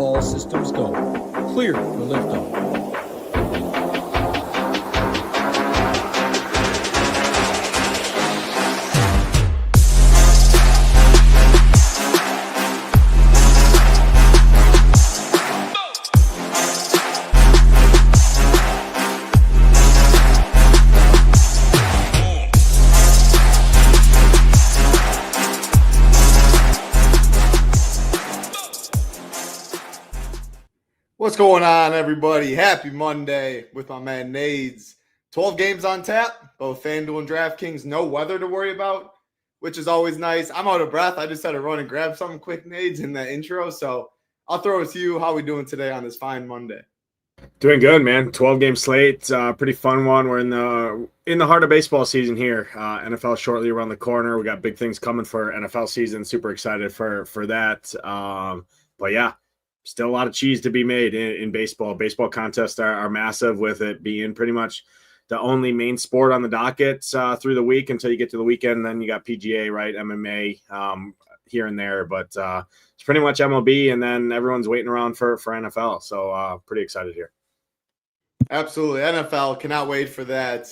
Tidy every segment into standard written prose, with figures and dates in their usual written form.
All systems go. Clear for liftoff. What's going on, everybody? Happy Monday with my man Nades. 12 games on tap, both FanDuel and DraftKings. No weather to worry about, which is always nice. I'm out of breath. I just had to run and grab something quick, Nades, in the intro. So I'll throw it to you. How are we doing today on this fine Monday? Doing good, man. 12-game slate, pretty fun one. We're in the heart of baseball season here. NFL shortly around the corner. We got big things coming for NFL season. Super excited for that. But yeah. Still a lot of cheese to be made in baseball. Baseball contests are massive, with it being pretty much the only main sport on the docket through the week until you get to the weekend. Then you got PGA, right, MMA here and there. But it's pretty much MLB, and then everyone's waiting around for NFL. So pretty excited here. Absolutely. NFL, cannot wait for that.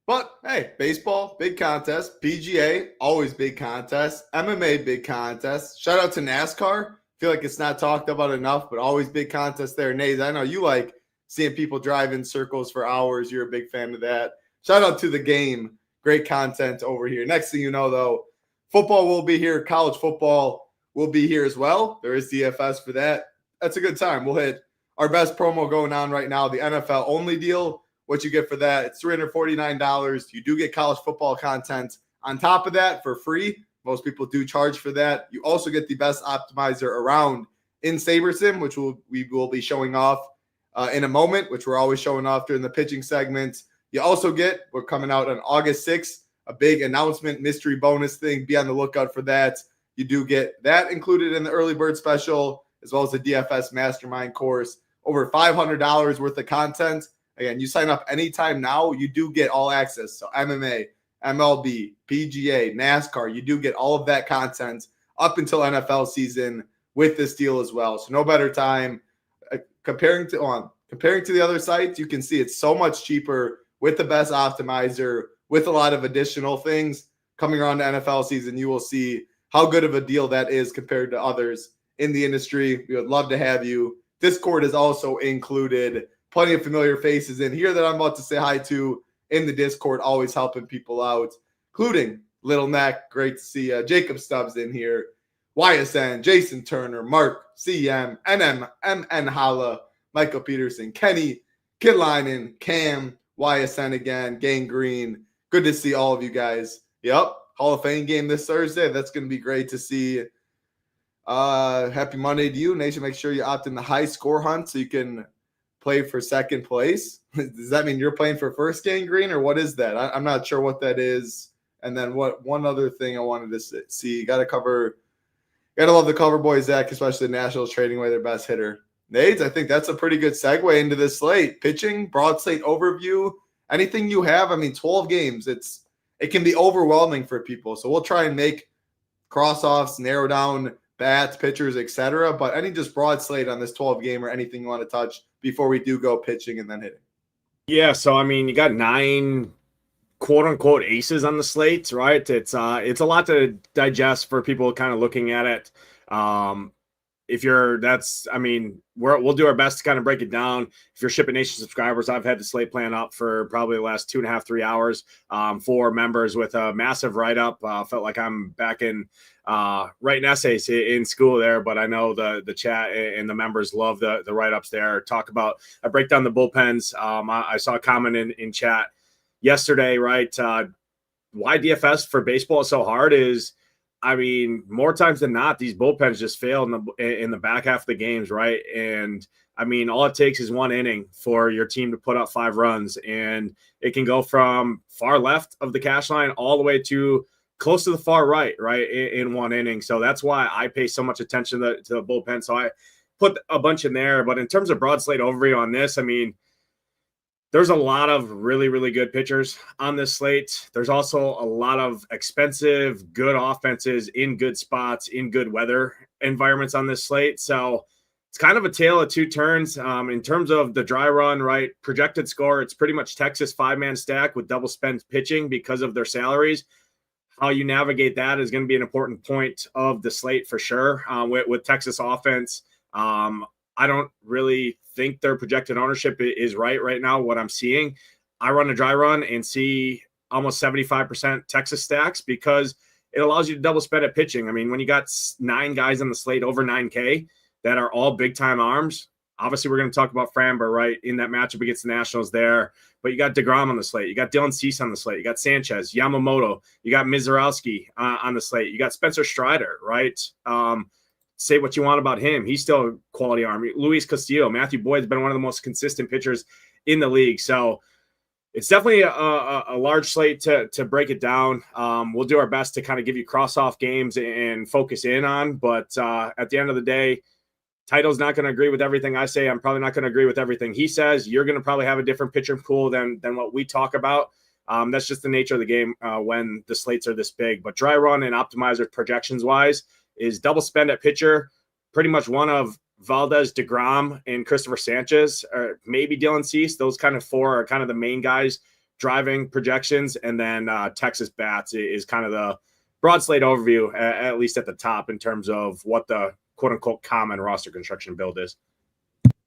But, hey, baseball, big contest. PGA, always big contest. MMA, big contest. Shout out to NASCAR. Feel like it's not talked about enough, but always big contest there. Nate, I know you like seeing people drive in circles for hours. You're a big fan of that. Shout out to the game. Great content over here. Next thing you know, though, football will be here. College football will be here as well. There is DFS for that. That's a good time. We'll hit our best promo going on right now, the NFL only deal. What you get for that, it's $349. You do get college football content on top of that for free. Most people do charge for that. You also get the best optimizer around in SaberSim, which we will be showing off in a moment, which we're always showing off during the pitching segment. You also get, we're coming out on August 6th, a big announcement mystery bonus thing. Be on the lookout for that. You do get that included in the early bird special, as well as the DFS mastermind course. Over $500 worth of content. Again, you sign up anytime now, you do get all access. So MMA, MLB, PGA, NASCAR, you do get all of that content up until NFL season with this deal as well. So no better time. Comparing to the other sites, you can see it's so much cheaper with the best optimizer, with a lot of additional things. Coming around to NFL season, you will see how good of a deal that is compared to others in the industry. We would love to have you. Discord is also included. Plenty of familiar faces in here that I'm about to say hi to in the Discord, always helping people out, including Little Neck. Great to see Jacob Stubbs in here, YSN, Jason Turner, Mark, CM, NM, MN Holla, Michael Peterson, Kenny, Kidlinen, Cam, YSN again, Gang Green. Good to see all of you guys. Yep, Hall of Fame game this Thursday. That's going to be great to see. Happy Monday to you, Nation. Make sure you opt in the high score hunt so you can play for second place. Does that mean you're playing for first, Gang Green, or what is that? I'm not sure what that is. And then one other thing I wanted to see, gotta love the cover boy Zach, especially the Nationals trading away their best hitter. Nades, I think that's a pretty good segue into this slate. Pitching, broad slate overview, anything you have. I mean, 12 games. It can be overwhelming for people. So we'll try and make cross-offs, narrow down bats, pitchers, etc. But any just broad slate on this 12 game or anything you want to touch before we do go pitching and then hitting. Yeah, so I mean, you got 9 quote-unquote aces on the slate, right? It's a lot to digest for people kind of looking at it. We'll do our best to kind of break it down. If you're SHIPIT Nation subscribers, I've had the slate plan up for probably the last 2.5, 3 hours for members with a massive write-up. Felt like I'm back in writing essays in school there, but I know the chat and the members love the write-ups there. I break down the bullpens. I saw a comment in chat yesterday, right? Why DFS for baseball is so hard is, I mean, more times than not, these bullpens just fail in the back half of the games, right? And I mean, all it takes is one inning for your team to put up 5 runs, and it can go from far left of the cash line all the way to close to the far right, in one inning. So that's why I pay so much attention to the bullpen. So I put a bunch in there. But in terms of broad slate overview on this, I mean, there's a lot of really, really good pitchers on this slate. There's also a lot of expensive, good offenses in good spots, in good weather environments on this slate. So it's kind of a tale of two turns. In terms of the dry run, right, projected score, it's pretty much Texas 5-man stack with double spend pitching because of their salaries. How you navigate that is going to be an important point of the slate for sure. With Texas offense, I don't really think their projected ownership is right now. What I'm seeing, I run a dry run and see almost 75% Texas stacks because it allows you to double spend at pitching. I mean, when you got 9 guys on the slate over 9K that are all big time arms, obviously we're going to talk about Framber, right, in that matchup against the Nationals there. But you got DeGrom on the slate. You got Dylan Cease on the slate. You got Sanchez, Yamamoto. You got Mizorowski on the slate. You got Spencer Strider, right? Say what you want about him. He's still a quality arm. Luis Castillo, Matthew Boyd's been one of the most consistent pitchers in the league. So it's definitely a large slate to break it down. We'll do our best to kind of give you cross-off games and focus in on. But at the end of the day, Title's not going to agree with everything I say. I'm probably not going to agree with everything he says. You're going to probably have a different pitcher pool than what we talk about. That's just the nature of the game when the slates are this big. But dry run and optimizer projections-wise is double spend at pitcher, pretty much one of Valdez, DeGrom, and Christopher Sanchez, or maybe Dylan Cease. Those kind of 4 are kind of the main guys driving projections. And then Texas bats is kind of the broad slate overview, at least at the top, in terms of what the quote-unquote common roster construction build is.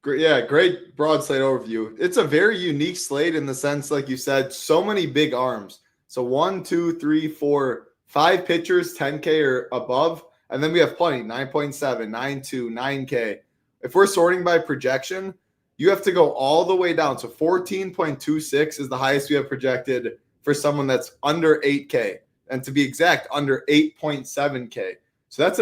Yeah, great broad slate overview. It's a very unique slate in the sense, like you said, so many big arms. So 1, 2, 3, 4, 5 pitchers, 10K or above. And then we have plenty, 9.7, 9.2, 9K. If we're sorting by projection, you have to go all the way down. So 14.26 is the highest we have projected for someone that's under 8K. And to be exact, under 8.7K. So that's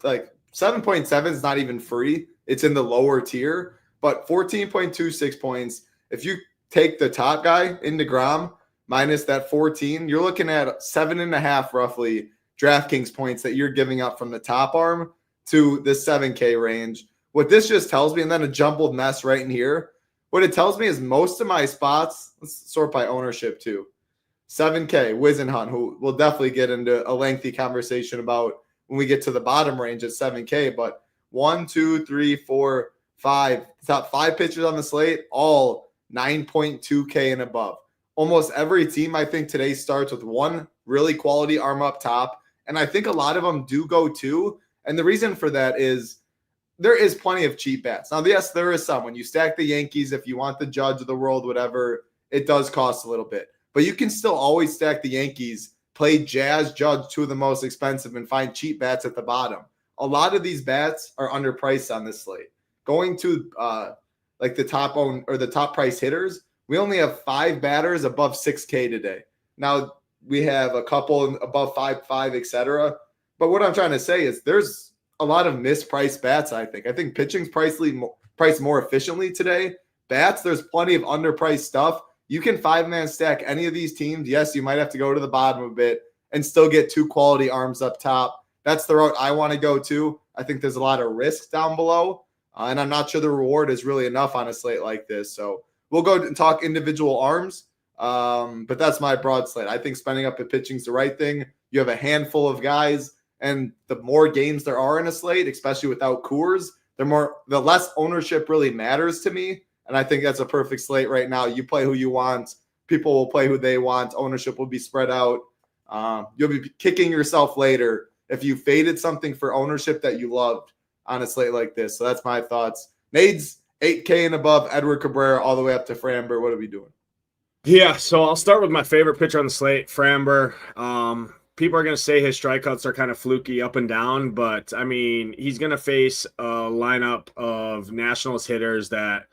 7.7 is not even free. It's in the lower tier, but 14.26 points. If you take the top guy in DeGrom minus that 14, you're looking at 7.5 roughly DraftKings points that you're giving up from the top arm to the 7K range. What this just tells me, and then a jumbled mess right in here, what it tells me is most of my spots, let's sort by ownership too. 7K, Wizenhunt, who we'll definitely get into a lengthy conversation about when we get to the bottom range at 7K, but 1, 2, 3, 4, 5, top 5 pitchers on the slate, all 9.2K and above. Almost every team, I think, today starts with one really quality arm up top, and I think a lot of them do go 2, and the reason for that is there is plenty of cheap bats. Now, yes, there is some. When you stack the Yankees, if you want the Judge of the world, whatever, it does cost a little bit, but you can still always stack the Yankees, play Jazz, Judge, 2 of the most expensive, and find cheap bats at the bottom. A lot of these bats are underpriced on this slate. Going to like the top own or the top price hitters, we only have 5 batters above 6K today. Now we have a couple above 5.5, etc. But what I'm trying to say is there's a lot of mispriced bats. I think pitching's priced more efficiently today. Bats, there's plenty of underpriced stuff. You can 5-man stack any of these teams. Yes, you might have to go to the bottom a bit and still get 2 quality arms up top. That's the route I want to go to. I think there's a lot of risk down below, and I'm not sure the reward is really enough on a slate like this. So we'll go and talk individual arms, but that's my broad slate. I think spending up at pitching is the right thing. You have a handful of guys, and the more games there are in a slate, especially without Coors, the less ownership really matters to me. And I think that's a perfect slate right now. You play who you want. People will play who they want. Ownership will be spread out. You'll be kicking yourself later if you faded something for ownership that you loved on a slate like this. So that's my thoughts. Nades, 8K and above, Edward Cabrera, all the way up to Framber. What are we doing? Yeah, so I'll start with my favorite pitcher on the slate, Framber. People are going to say his strikeouts are kind of fluky up and down, but, I mean, he's going to face a lineup of Nationals hitters that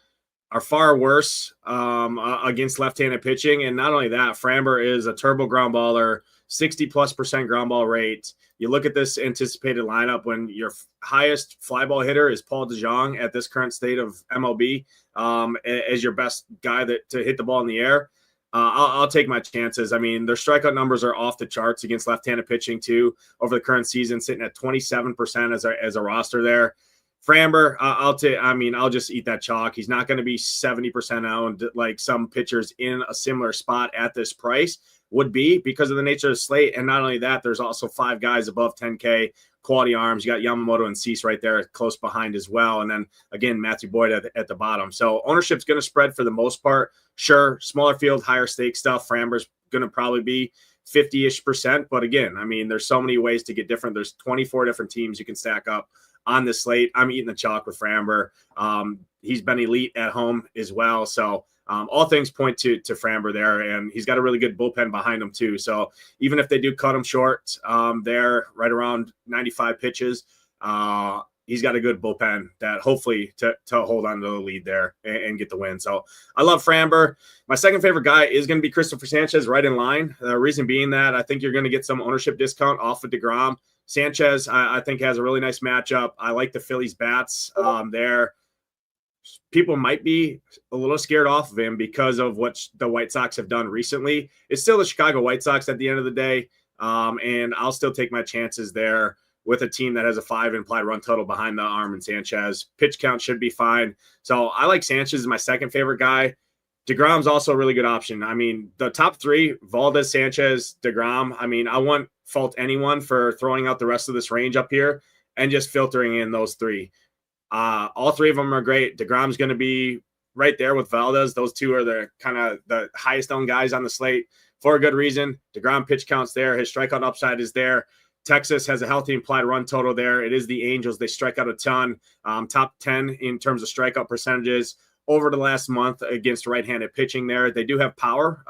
are far worse against left-handed pitching. And not only that, Framber is a turbo ground baller, 60+% ground ball rate. You look at this anticipated lineup when your highest fly ball hitter is Paul DeJong at this current state of MLB as your best guy to hit the ball in the air. I'll take my chances. I mean, their strikeout numbers are off the charts against left-handed pitching too over the current season, sitting at 27% as a roster there. Framber, I'll just eat that chalk. He's not going to be 70% owned like some pitchers in a similar spot at this price would be because of the nature of the slate. And not only that, there's also 5 guys above 10K, quality arms. You got Yamamoto and Cease right there close behind as well. And then, again, Matthew Boyd at the bottom. So ownership's going to spread for the most part. Sure, smaller field, higher stake stuff. Framber's going to probably be 50-ish%. But, again, I mean, there's so many ways to get different. There's 24 different teams you can stack up on the slate. I'm eating the chalk with Framber. He's been elite at home as well. So all things point to Framber there, and he's got a really good bullpen behind him too. So even if they do cut him short there right around 95 pitches, he's got a good bullpen that hopefully to hold on to the lead there and get the win. So I love Framber. My second favorite guy is going to be Christopher Sanchez, right in line. The reason being that I think you're going to get some ownership discount off of DeGrom. Sanchez, I think, has a really nice matchup. I like the Phillies bats there. People might be a little scared off of him because of what the White Sox have done recently. It's still the Chicago White Sox at the end of the day, and I'll still take my chances there with a team that has a 5 implied run total behind the arm and Sanchez. Pitch count should be fine. So I like Sanchez as my second favorite guy. DeGrom's also a really good option. I mean, the top 3, Valdez, Sanchez, DeGrom, I mean, I won't fault anyone for throwing out the rest of this range up here and just filtering in those 3. All 3 of them are great. DeGrom's going to be right there with Valdez. Those 2 are the kind of the highest owned guys on the slate for a good reason. DeGrom pitch counts there. His strikeout upside is there. Texas has a healthy implied run total there. It is the Angels. They strike out a ton. Top 10 in terms of strikeout percentages over the last month against right-handed pitching there. They do have power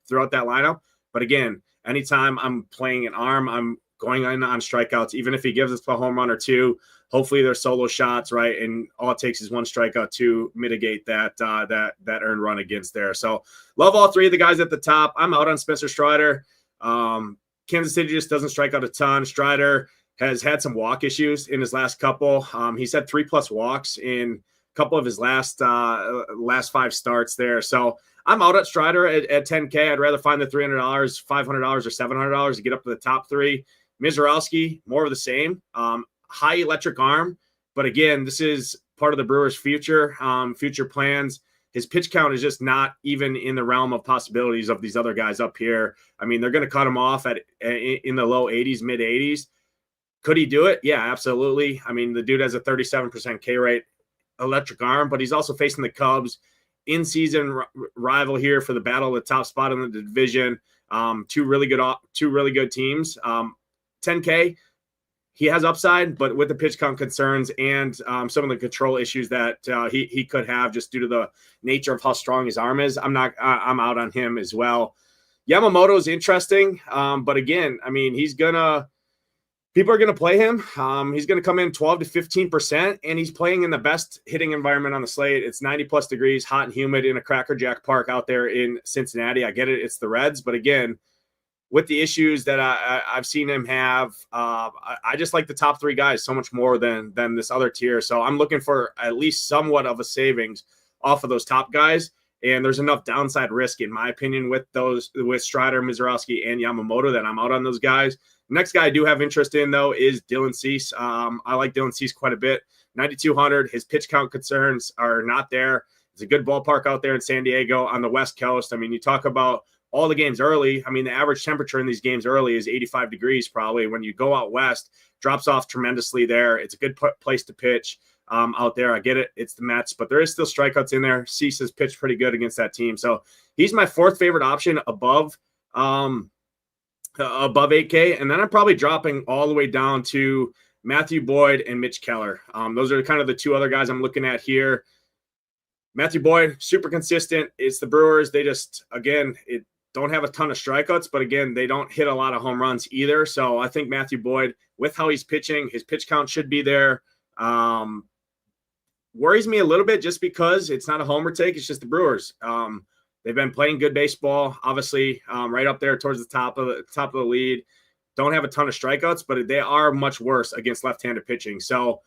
throughout that lineup. But again, anytime I'm playing an arm, I'm going on strikeouts, even if he gives us a home run or 2. Hopefully they're solo shots, right? And all it takes is 1 strikeout to mitigate that earned run against there. So love all 3 of the guys at the top. I'm out on Spencer Strider. Kansas City just doesn't strike out a ton. Strider has had some walk issues in his last couple. He's had 3+ walks in a couple of his last 5 starts there. So I'm out at Strider at 10K. I'd rather find the $300, $500, or $700 to get up to the top 3. Mizorowski, more of the same. High electric arm, but again, this is part of the Brewers' future plans. His pitch count is just not even in the realm of possibilities of these other guys up here. I mean, they're going to cut him off in the low 80s, mid 80s. Could he do it? Yeah, absolutely. I mean, the dude has a 37% K rate, electric arm, but he's also facing the Cubs, in-season rival here for the battle of the top spot in the division. 2 really good teams. 10K. He has upside, but with the pitch count concerns and some of the control issues that he could have just due to the nature of how strong his arm is, I'm out on him as well. Yamamoto is interesting, but again, I mean, people are gonna play him. He's gonna come in 12 to 15%, and he's playing in the best hitting environment on the slate. It's 90+ degrees, hot and humid in a Cracker Jack Park out there in Cincinnati. I get it, it's the Reds, but again, with the issues that I've seen him have, I just like the top 3 guys so much more than this other tier. So I'm looking for at least somewhat of a savings off of those top guys. And there's enough downside risk, in my opinion, with Strider, Mizorowski, and Yamamoto that I'm out on those guys. Next guy I do have interest in, though, is Dylan Cease. I like Dylan Cease quite a bit. 9,200. His pitch count concerns are not there. It's a good ballpark out there in San Diego on the West Coast. I mean, you talk about all the games early. I mean, the average temperature in these games early is 85 degrees probably. When you go out west, drops off tremendously there. It's a good place to pitch out there. I get it. It's the Mets, but there is still strikeouts in there. Cease has pitched pretty good against that team. So he's my 4th favorite option above 8K. And then I'm probably dropping all the way down to Matthew Boyd and Mitch Keller. Those are kind of the 2 other guys I'm looking at here. Matthew Boyd, super consistent. It's the Brewers. They just, again, don't have a ton of strikeouts, but again, they don't hit a lot of home runs either. So I think Matthew Boyd, with how he's pitching, his pitch count should be there. Worries me a little bit just because it's not a homer take. It's just the Brewers. They've been playing good baseball, obviously, right up there towards the top of the lead. Don't have a ton of strikeouts, but they are much worse against left-handed pitching. So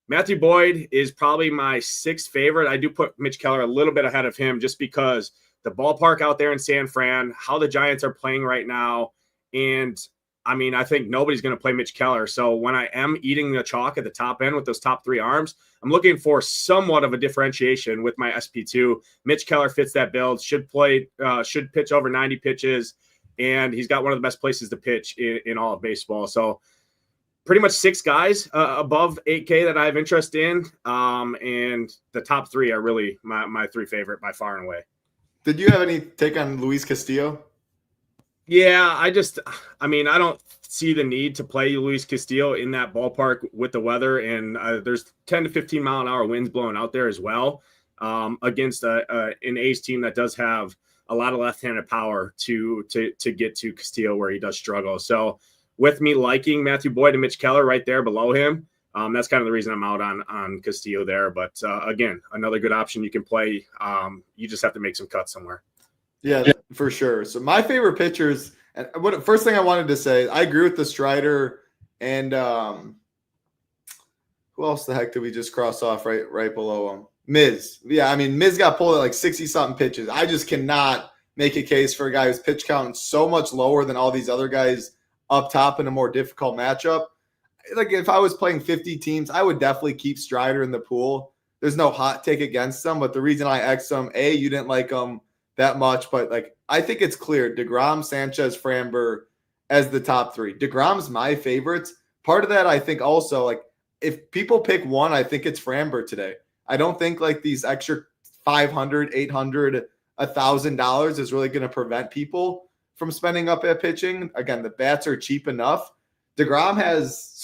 Matthew Boyd is probably my 6th favorite. I do put Mitch Keller a little bit ahead of him just because the ballpark out there in San Fran, how the Giants are playing right now, and I mean, I think nobody's going to play Mitch Keller. So when I am eating the chalk at the top end with those top 3 arms, I'm looking for somewhat of a differentiation with my SP2. Mitch Keller fits that build, should pitch over 90 pitches, and he's got one of the best places to pitch in all of baseball. So pretty much 6 guys above 8K that I have interest in, and the top 3 are really my 3 favorite by far and away. Did you have any take on Luis Castillo? Yeah, I don't see the need to play Luis Castillo in that ballpark with the weather, and there's 10 to 15 mile an hour winds blowing out there as well, against an A's team that does have a lot of left-handed power to get to Castillo where he does struggle. So with me liking Matthew Boyd and Mitch Keller right there below him, that's kind of the reason I'm out on Castillo there. But again, another good option you can play. You just have to make some cuts somewhere. Yeah, for sure. So my favorite pitchers, and first thing I wanted to say, I agree with the Strider and who else the heck did we just cross off right below him? Miz. Yeah, I mean, Miz got pulled at like 60-something pitches. I just cannot make a case for a guy whose pitch count is so much lower than all these other guys up top in a more difficult matchup. Like if I was playing 50 teams, I would definitely keep Strider in the pool. There's no hot take against them, but the reason I X'd him, you didn't like him that much, but like I think it's clear DeGrom, Sanchez, Framber as the top 3. DeGrom's my favorites. Part of that, I think also, like if people pick one, I think it's Framber today. I don't think like these extra $500, $800, $1,000 is really going to prevent people from spending up at pitching. Again, the bats are cheap enough. DeGrom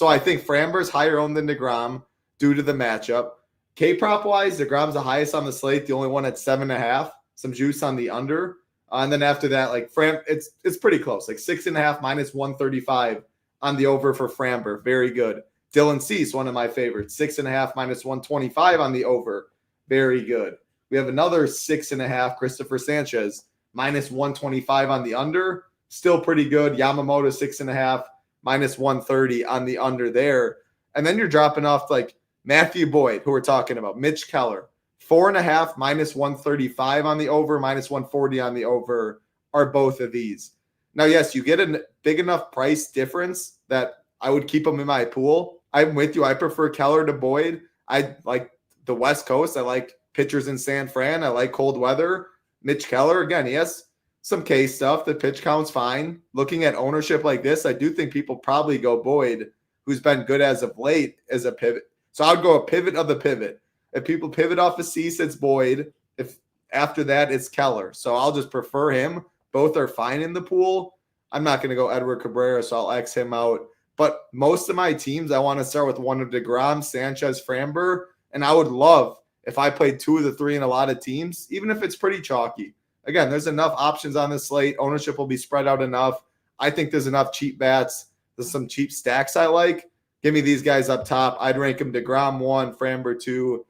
I think Framber's higher owned than DeGrom due to the matchup. K-prop wise, DeGrom's the highest on the slate, the only one at 7.5. Some juice on the under. And then after that, like it's pretty close, like 6.5 minus 135 on the over for Framber. Very good. Dylan Cease, one of my favorites, 6.5 minus 125 on the over. Very good. We have another 6.5, Christopher Sanchez, minus 125 on the under. Still pretty good. Yamamoto, 6.5 minus 130 on the under there. And then you're dropping off like Matthew Boyd, who we're talking about, Mitch Keller. 4.5 minus 135 on the over, minus 140 on the over are both of these. Now, yes, you get a big enough price difference that I would keep them in my pool. I'm with you. I prefer Keller to Boyd. I like the West Coast. I like pitchers in San Fran. I like cold weather. Mitch Keller, again, he has some K stuff. The pitch count's fine. Looking at ownership like this, I do think people probably go Boyd, who's been good as of late, as a pivot. So I would go a pivot of the pivot. If people pivot off of Cease, it's Boyd. If after that, it's Keller. So I'll just prefer him. Both are fine in the pool. I'm not going to go Edward Cabrera, so I'll X him out. But most of my teams, I want to start with one of DeGrom, Sanchez, Framber. And I would love if I played 2 of the 3 in a lot of teams, even if it's pretty chalky. Again, there's enough options on the slate. Ownership will be spread out enough. I think there's enough cheap bats. There's some cheap stacks I like. Give me these guys up top. I'd rank them DeGrom 1, Framber 2,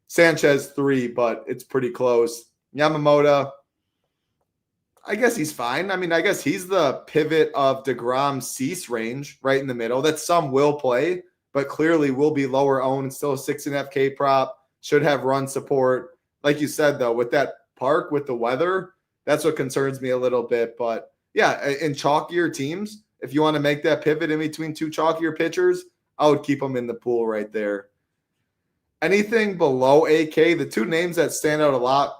Sanchez 3, but it's pretty close. Yamamoto, I guess he's fine. I mean, I guess he's the pivot of DeGrom Cease range right in the middle that some will play, but clearly will be lower owned. Still a 6.5 K prop, should have run support. Like you said, though, with that park, with the weather, that's what concerns me a little bit. But yeah, in chalkier teams, if you want to make that pivot in between 2 chalkier pitchers, I would keep them in the pool right there. Anything below 8K, the 2 names that stand out a lot,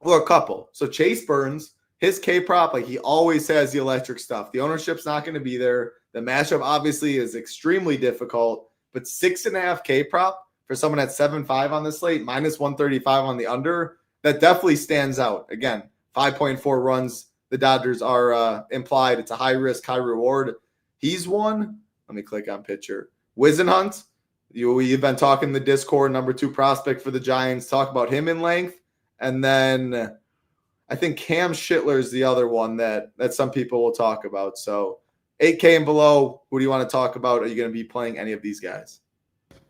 well, a couple. So Chase Burns, his K prop, like he always has the electric stuff. The ownership's not going to be there. The matchup obviously is extremely difficult, but 6.5 K prop for someone at 7.5 on the slate, minus 135 on the under, that definitely stands out. Again, 5.4 runs. The Dodgers are implied. It's a high risk, high reward. He's one. Let me click on pitcher. Wisenhunt. You've been talking the Discord, number 2 prospect for the Giants. Talk about him in length. And then I think Cam Schittler is the other one that some people will talk about. So 8K and below, who do you want to talk about? Are you going to be playing any of these guys?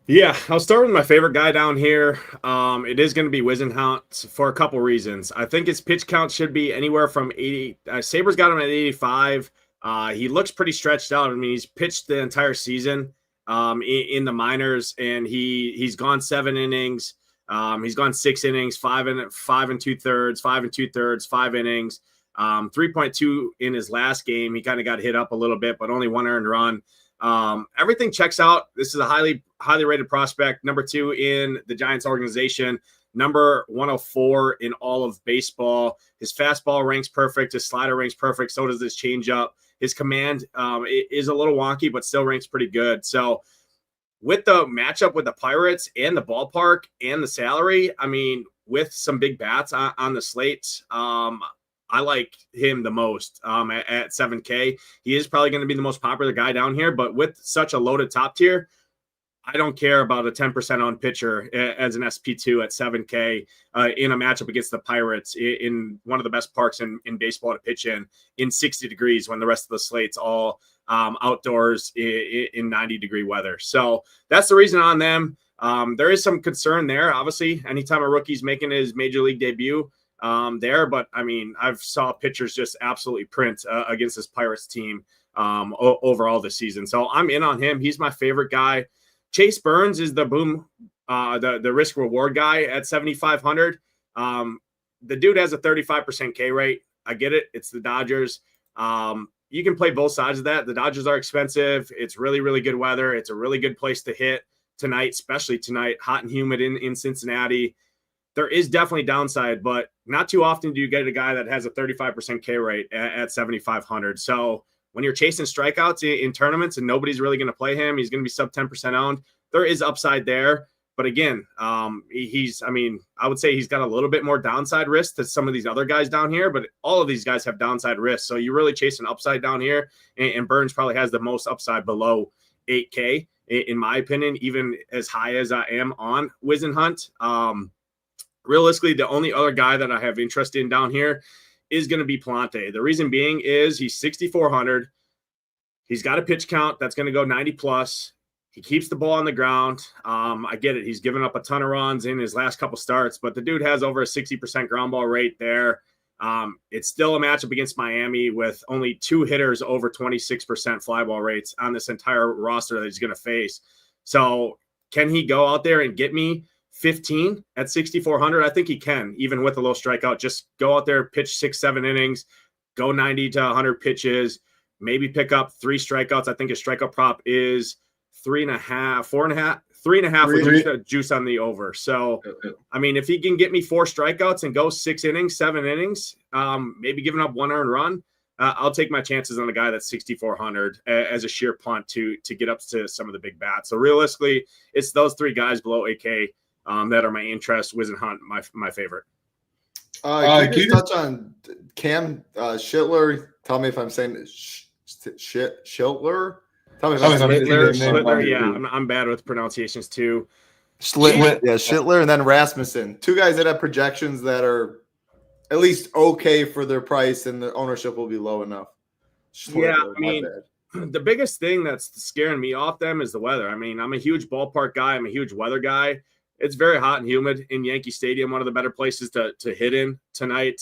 Yeah, I'll start with my favorite guy down here. It is going to be Wisenhunt for a couple reasons. I think his pitch count should be anywhere from 80. Sabres got him at 85. He looks pretty stretched out. I mean, he's pitched the entire season in the minors, and he's gone 7 innings. He's gone 6 innings, 5 and 2/3, 5 and 2/3, 5 innings. 3.2 in his last game. He kind of got hit up a little bit, but only 1 earned run. Everything checks out. This is a highly rated prospect. Number 2 in the Giants organization. Number 104 in all of baseball. His fastball ranks perfect. His slider ranks perfect. So does his changeup. His command is a little wonky, but still ranks pretty good. So with the matchup with the Pirates and the ballpark and the salary, I mean, with some big bats on the slate, I like him the most at 7K. He is probably going to be the most popular guy down here, but with such a loaded top tier, I don't care about a 10% on pitcher as an SP2 at 7K in a matchup against the Pirates in one of the best parks in baseball to pitch in 60 degrees when the rest of the slate's all outdoors in 90-degree weather. So that's the reason on them. There is some concern there, obviously, anytime a rookie's making his major league debut there. But, I mean, I've saw pitchers just absolutely print against this Pirates team overall this season. So I'm in on him. He's my favorite guy. Chase Burns is the the risk reward guy at 7,500. The dude has a 35% K rate. I get it. It's the Dodgers. You can play both sides of that. The Dodgers are expensive. It's really, really good weather. It's a really good place to hit tonight, especially tonight, hot and humid in Cincinnati. There is definitely downside, but not too often do you get a guy that has a 35% K rate at 7,500. So when you're chasing strikeouts in tournaments and nobody's really going to play him, he's going to be sub 10% owned. There is upside there. But again, I would say he's got a little bit more downside risk to some of these other guys down here, but all of these guys have downside risk. So you're really chasing upside down here. And Burns probably has the most upside below 8K, in my opinion, even as high as I am on Wizenhunt. Realistically, the only other guy that I have interest in down here is going to be Plante. The reason being is he's 6,400. He's got a pitch count that's going to go 90 plus. He keeps the ball on the ground. I get it. He's given up a ton of runs in his last couple starts, but the dude has over a 60% ground ball rate there. It's still a matchup against Miami with only 2 hitters over 26% fly ball rates on this entire roster that he's going to face. So can he go out there and get me 15 at 6,400? I think he can, even with a low strikeout. Just go out there, pitch 6-7 innings, go 90 to 100 pitches, maybe pick up 3 strikeouts. I think his strikeout prop is 3.5, 4.5, 3.5 with juice on the over. So, I mean, if he can get me 4 strikeouts and go 6 innings, 7 innings, maybe giving up 1 earned run, I'll take my chances on a guy that's 6,400 as a sheer punt to get up to some of the big bats. So realistically, it's those 3 guys below 8K that are my interest. Wizenhunt, my favorite. Can you touch on Cam Schittler? Tell me if I'm saying Schittler. Tell me if I'm saying Schittler. Yeah, I'm bad with pronunciations too. Schittler, and then Rasmussen. 2 guys that have projections that are at least okay for their price, and the ownership will be low enough. The biggest thing that's scaring me off them is the weather. I mean, I'm a huge ballpark guy. I'm a huge weather guy. It's very hot and humid in Yankee Stadium, one of the better places to hit in tonight.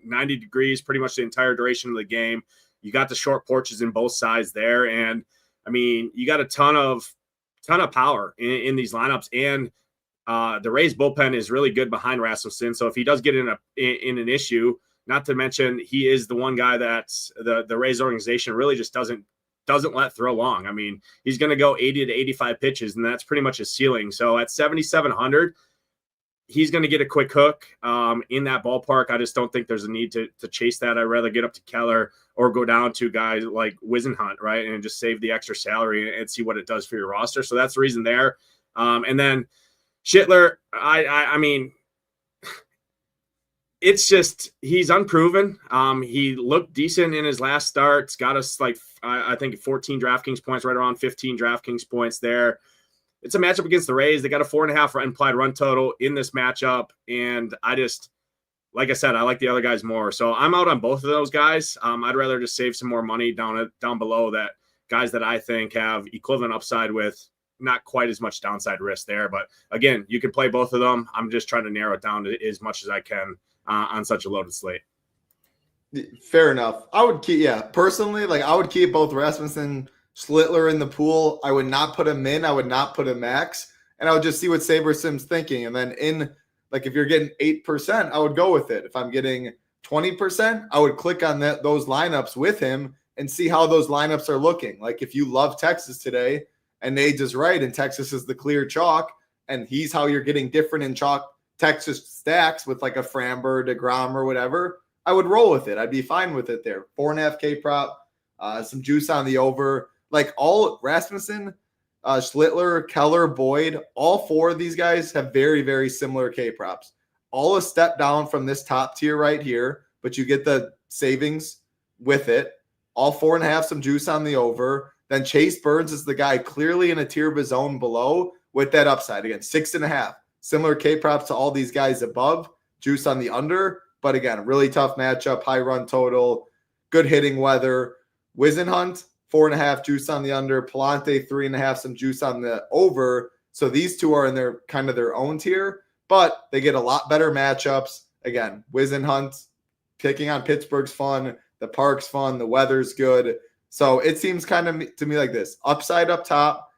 90 degrees pretty much the entire duration of the game. You got the short porches in both sides there. And, I mean, you got a ton of power in these lineups. And the Rays bullpen is really good behind Rasmussen. So if he does get in an issue, not to mention he is the one guy that the Rays organization really just doesn't let throw long. I mean, he's going to go 80 to 85 pitches, and that's pretty much his ceiling. So at 7,700, he's going to get a quick hook in that ballpark. I just don't think there's a need to chase that. I'd rather get up to Keller or go down to guys like Wizenhunt, right, and just save the extra salary and see what it does for your roster. So that's the reason there. And then Schittler, I mean, it's just he's unproven. He looked decent in his last start. It's got us like I think 14 DraftKings points, right around 15 DraftKings points there. It's a matchup against the Rays. They got a 4.5 implied run total in this matchup, and like I said, I like the other guys more. So I'm out on both of those guys. I'd rather just save some more money down below that guys that I think have equivalent upside with not quite as much downside risk there. But again, you can play both of them. I'm just trying to narrow it down to as much as I can on such a loaded slate. Fair enough. I would keep, personally, I would keep both Rasmussen, Schittler in the pool. I would not put him in. I would not put him max. And I would just see what Saber Sim's thinking. And then if you're getting 8%, I would go with it. If I'm getting 20%, I would click on those lineups with him and see how those lineups are looking. Like if you love Texas today and Nades is right and Texas is the clear chalk and he's how you're getting different in chalk Texas stacks with like a Framber, DeGrom or whatever, I would roll with it. I'd be fine with it there. 4.5K prop, some juice on the over. Like all Rasmussen, Schlittler, Keller, Boyd, all four of these guys have very, very similar K props. All a step down from this top tier right here, but you get the savings with it. All 4.5, some juice on the over. Then Chase Burns is the guy clearly in a tier of his own below with that upside. Again, 6.5. Similar K props to all these guys above. Juice on the under. But again, really tough matchup, high run total, good hitting weather. Wizenhunt, 4.5 juice on the under. Palante, 3.5, some juice on the over. So these two are in their kind of their own tier, but they get a lot better matchups. Again, Wizenhunt, picking on Pittsburgh's fun. The park's fun. The weather's good. So it seems kind of to me like this. Upside up top,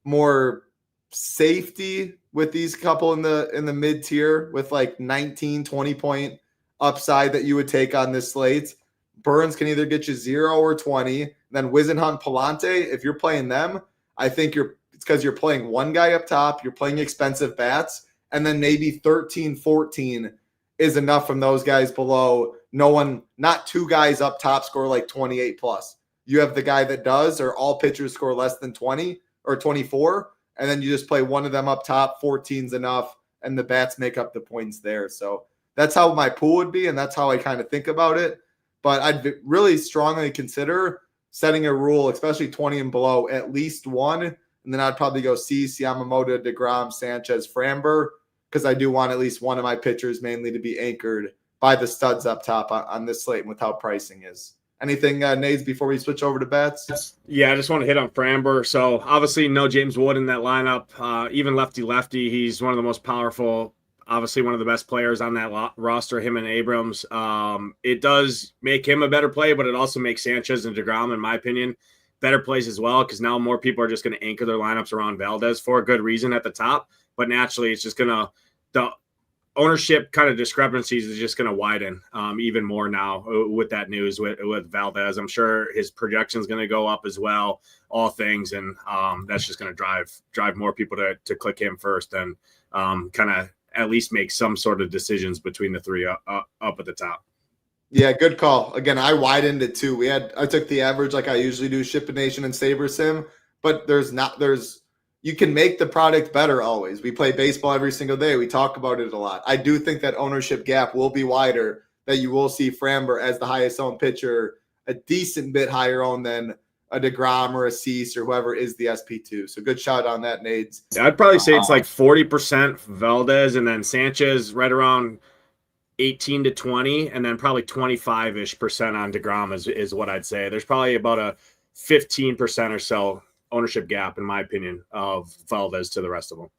more safety with these couple in the mid tier with like 19, 20 point upside that you would take on this slate. Burns can either get you 0 or 20. Then Wizenhunt, Palante, if you're playing them, I think it's because you're playing one guy up top, you're playing expensive bats, and then maybe 13, 14 is enough from those guys below. Not two guys up top score like 28 plus. You have the guy that does, or all pitchers score less than 20 or 24, and then you just play one of them up top, 14's enough, and the bats make up the points there. So that's how my pool would be, and that's how I kind of think about it. But I'd really strongly consider setting a rule, especially 20 and below, at least one, and then I'd probably go Cease, Yamamoto, DeGrom, Sanchez, Framber, because I do want at least one of my pitchers mainly to be anchored by the studs up top on this slate and with how pricing is. Anything, Nades, before we switch over to bets? Yeah, I just want to hit on Framber. So obviously no James Wood in that lineup. Even lefty-lefty, he's one of the most powerful, obviously one of the best players on that roster, him and Abrams. It does make him a better play, but it also makes Sanchez and DeGrom, in my opinion, better plays as well, because now more people are just going to anchor their lineups around Valdez for a good reason at the top. But naturally, it's just going to – the ownership kind of discrepancies is just going to widen even more now with that news with Valdez. I'm sure his projection is going to go up as well, all things, and that's just going to drive more people to click him first and kind of at least make some sort of decisions between the three up at the top. Yeah, good call. Again, I widened it too. I took the average like I usually do, SHIPIT Nation and SaberSim, but you can make the product better always. We play baseball every single day. We talk about it a lot. I do think that ownership gap will be wider, that you will see Framber as the highest owned pitcher, a decent bit higher owned than a DeGrom or a Cease or whoever is the SP2. So good shout on that, Nades. Yeah, I'd probably say it's like 40% Valdez, and then Sanchez right around 18 to 20, and then probably 25-ish% on DeGrom is what I'd say. There's probably about a 15% or so ownership gap, in my opinion, of Valdez to the rest of them.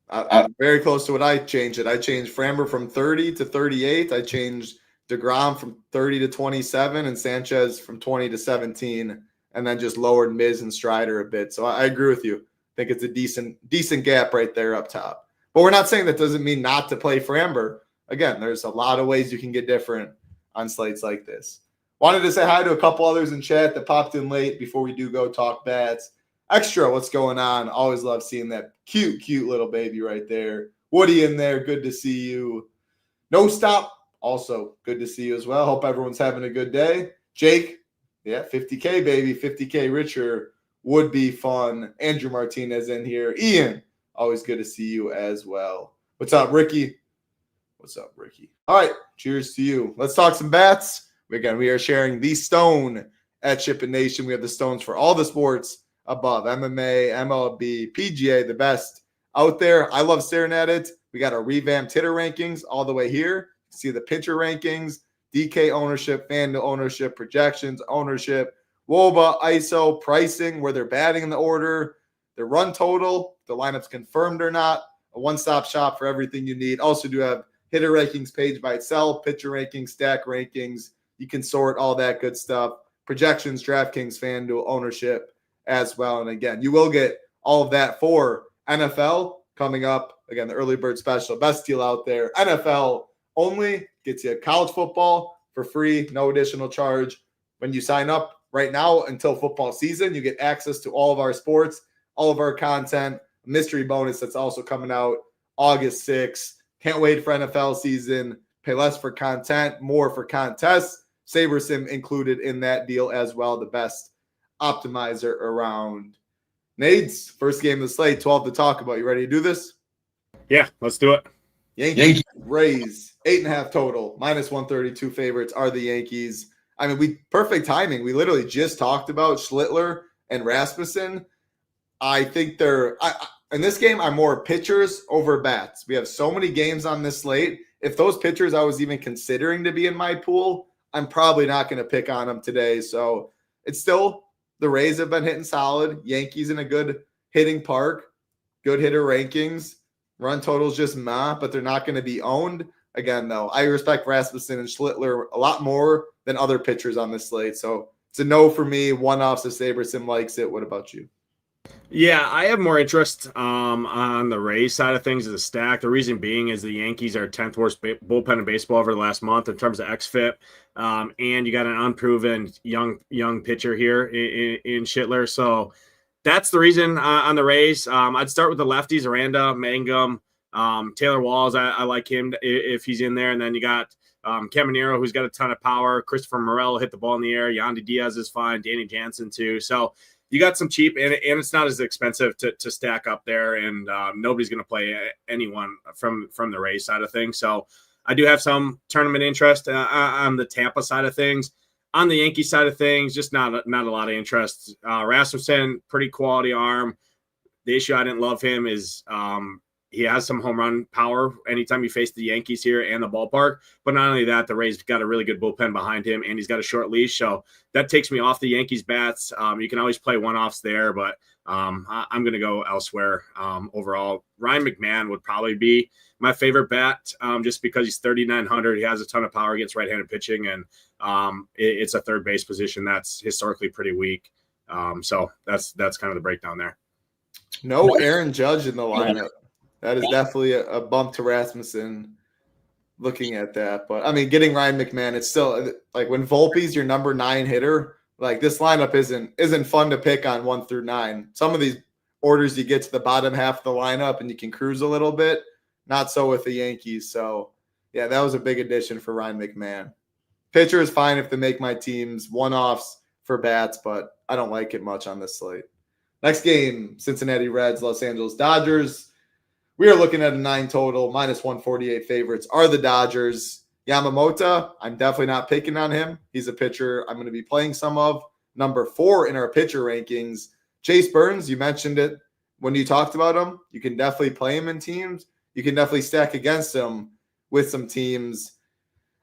I'm very close to what I changed it. I changed Framber from 30 to 38. I changed DeGrom from 30 to 27 and Sanchez from 20 to 17, and then just lowered Miz and Strider a bit. So I agree with you. I think it's a decent gap right there up top. But we're not saying that doesn't mean not to play Framber. Again, there's a lot of ways you can get different on slates like this. Wanted to say hi to a couple others in chat that popped in late before we do go talk bats. Extra, what's going on? Always love seeing that cute little baby right there. Woody in there, good to see you. No Stop, also good to see you as well. Hope everyone's having a good day. Jake, yeah, 50K, baby. 50K richer would be fun. Andrew Martinez in here. Ian, always good to see you as well. What's up, Ricky? What's up, Ricky? All right, cheers to you. Let's talk some bats. Again, we are sharing the stone at SHIPIT Nation. We have the stones for all the sports above, MMA, MLB, PGA, the best out there. I love staring at it. We got our revamped hitter rankings all the way here. See the pitcher rankings, DK ownership, FanDuel ownership, projections, ownership, WOBA, ISO, pricing, where they're batting in the order, the run total, the lineup's confirmed or not, a one-stop shop for everything you need. Also do have hitter rankings page by itself, pitcher rankings, stack rankings. You can sort all that good stuff. Projections, DraftKings, FanDuel, ownership as well. And again, you will get all of that for NFL coming up. Again, the early bird special, best deal out there. NFL only. Gets you college football for free, no additional charge. When you sign up right now until football season, you get access to all of our sports, all of our content, a mystery bonus that's also coming out August 6th. Can't wait for NFL season. Pay less for content, more for contests. SaberSim included in that deal as well, the best optimizer around. Nades, first game of the slate, 12 to talk about. You ready to do this? Yeah, let's do it. Yankees, Rays, 8.5 total, -132 favorites are the Yankees. I mean, perfect timing. We literally just talked about Schlittler and Rasmussen. I think in this game, I'm more pitchers over bats. We have so many games on this slate. If those pitchers I was even considering to be in my pool, I'm probably not going to pick on them today. So it's still, the Rays have been hitting solid. Yankees in a good hitting park, good hitter rankings. Run totals just but they're not going to be owned. Again, though, I respect Rasmussen and Schlittler a lot more than other pitchers on this slate. So it's a no for me. One-offs if SaberSim likes it. What about you? Yeah, I have more interest on the Rays side of things as a stack. The reason being is the Yankees are 10th worst bullpen in baseball over the last month in terms of xFIP. And you got an unproven young pitcher here in Schlittler. So that's the reason on the Rays. I'd start with the lefties, Aranda, Mangum, Taylor Walls. I like him if he's in there. And then you got Caminero, who's got a ton of power. Christopher Morel hit the ball in the air. Yandy Diaz is fine. Danny Jansen too. So you got some cheap, and it's not as expensive to stack up there. And nobody's going to play anyone from the Rays side of things. So I do have some tournament interest on the Tampa side of things. On the Yankee side of things, just not a lot of interest. Rasmussen, pretty quality arm. The issue I didn't love him is he has some home run power anytime you face the Yankees here and the ballpark. But not only that, the Rays got a really good bullpen behind him, and he's got a short leash. So that takes me off the Yankees bats. You can always play one-offs there, but I'm going to go elsewhere. Overall, Ryan McMahon would probably be my favorite bat just because he's 3,900. He has a ton of power against right-handed pitching, and it's a third base position that's historically pretty weak. So that's kind of the breakdown there. No Aaron Judge in the lineup. That is definitely a bump to Rasmussen looking at that. But, I mean, getting Ryan McMahon, it's still – like when Volpe's your number 9 hitter, like this lineup isn't fun to pick on 1 through 9. Some of these orders you get to the bottom half of the lineup and you can cruise a little bit. Not so with the Yankees. So, yeah, that was a big addition for Ryan McMahon. Pitcher is fine if they make my teams one-offs for bats, but I don't like it much on this slate. Next game, Cincinnati Reds, Los Angeles Dodgers. We are looking at a 9 total, -148 favorites are the Dodgers. Yamamoto, I'm definitely not picking on him. He's a pitcher I'm going to be playing some of. Number 4 in our pitcher rankings. Chase Burns, you mentioned it when you talked about him. You can definitely play him in teams. You can definitely stack against him with some teams.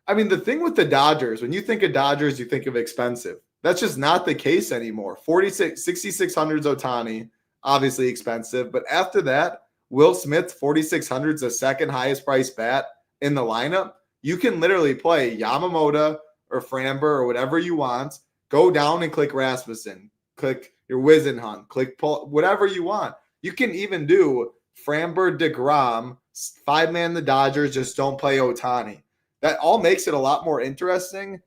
I mean, the thing with the Dodgers, when you think of Dodgers, you think of expensive. That's just not the case anymore. 6,600 is Ohtani, obviously expensive. But after that, Will Smith, 4,600 is the second highest priced bat in the lineup. You can literally play Yamamoto or Framber or whatever you want. Go down and click Rasmussen. Click your Wisenhunt. Click Paul, whatever you want. You can even do Framber, DeGrom, 5-man the Dodgers, just don't play Ohtani. That all makes it a lot more interesting.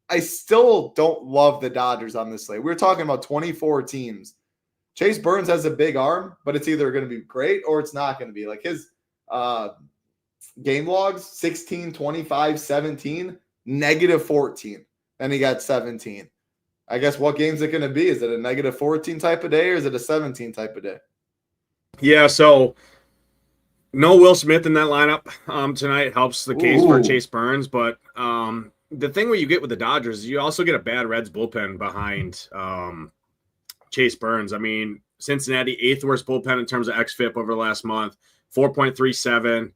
I still don't love the Dodgers on this slate. We're talking about 24 teams. Chase Burns has a big arm, but it's either going to be great or it's not going to be. Like his game logs, 16, 25, 17, -14. Then he got 17. I guess what game is it going to be? Is it a -14 type of day or is it a 17 type of day? Yeah, so no Will Smith in that lineup tonight helps the case for Chase Burns. But the thing where you get with the Dodgers is you also get a bad Reds bullpen behind Chase Burns. I mean, Cincinnati, 8th worst bullpen in terms of xFIP over the last month, 4.37.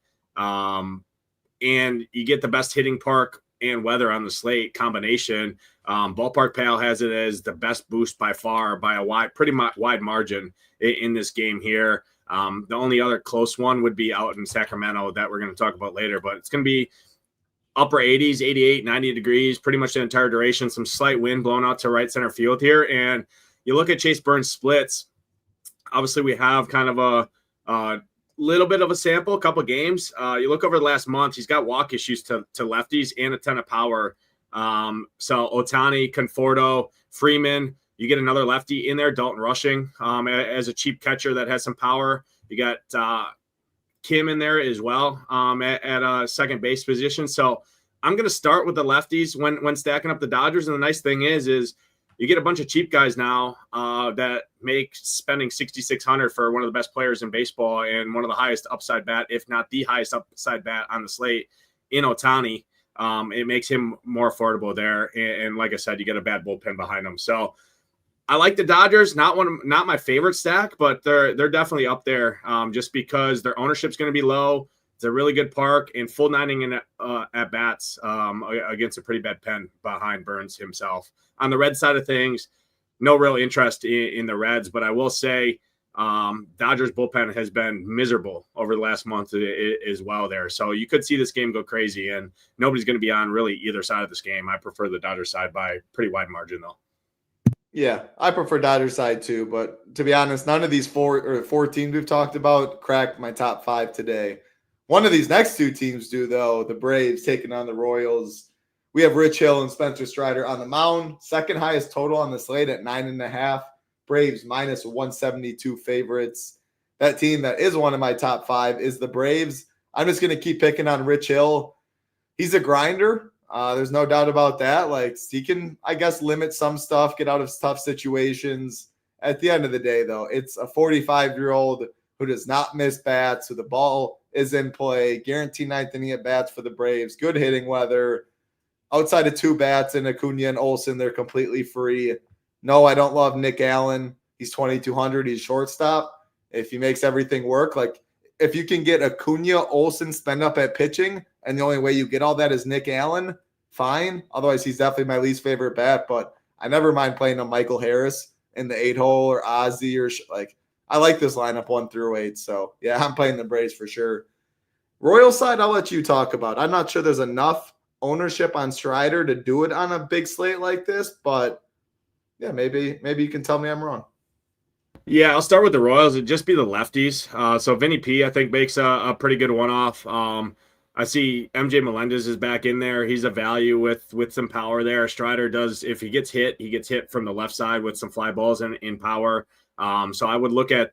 And you get the best hitting park and weather on the slate combination. Ballpark Pal has it as the best boost by far by a pretty wide margin in this game here. The only other close one would be out in Sacramento that we're going to talk about later, but it's going to be upper 80s, 88, 90 degrees, pretty much the entire duration. Some slight wind blowing out to right center field here. And you look at Chase Burns splits. Obviously, we have kind of a little bit of a sample, a couple games. You look over the last month, he's got walk issues to lefties and a ton of power. So Ohtani, Conforto, Freeman, you get another lefty in there, Dalton Rushing, as a cheap catcher that has some power. You got Kim in there as well at a second base position. So I'm going to start with the lefties when stacking up the Dodgers. And the nice thing is you get a bunch of cheap guys now that make spending $6,600 for one of the best players in baseball and one of the highest upside bat, if not the highest upside bat on the slate in Ohtani. It makes him more affordable there. And like I said, you get a bad bullpen behind him. So I like the Dodgers, not my favorite stack, but they're definitely up there just because their ownership's going to be low. It's a really good park and full nining in at bats against a pretty bad pen behind Burns himself. On the red side of things, no real interest in the Reds, but I will say Dodgers bullpen has been miserable over the last month as well there. So you could see this game go crazy, and nobody's going to be on really either side of this game. I prefer the Dodgers side by a pretty wide margin, though. Yeah, I prefer Dodgers side too, but to be honest, none of these four teams we've talked about cracked my top 5 today. One of these next 2 teams do, though. The Braves taking on the Royals. We have Rich Hill and Spencer Strider on the mound. Second highest total on the slate at 9.5. Braves minus 172 favorites. That team that is one of my top 5 is the Braves. I'm just going to keep picking on Rich Hill. He's a grinder. There's no doubt about that. Like, he can, I guess, limit some stuff, get out of tough situations. At the end of the day, though, it's a 45-year-old who does not miss bats, who the ball is in play, guaranteed ninth inning at bats for the Braves, good hitting weather. Outside of 2 bats in Acuna and Olsen, they're completely free. No, I don't love Nick Allen. He's 2,200. He's shortstop. If he makes everything work, like if you can get Acuna, Olsen, spend up at pitching, and the only way you get all that is Nick Allen, fine. Otherwise, he's definitely my least favorite bat, but I never mind playing a Michael Harris in the 8-hole or Ozzy or like. I like this lineup 1 through 8. So, yeah, I'm playing the Braves for sure. Royal side, I'll let you talk about. I'm not sure there's enough ownership on Strider to do it on a big slate like this, but yeah, maybe you can tell me I'm wrong. Yeah, I'll start with the Royals. It'd just be the lefties. So Vinny P, I think, makes a pretty good one-off. I see MJ Melendez is back in there. He's a value with some power there. Strider does, if he gets hit from the left side with some fly balls and in power. So I would look at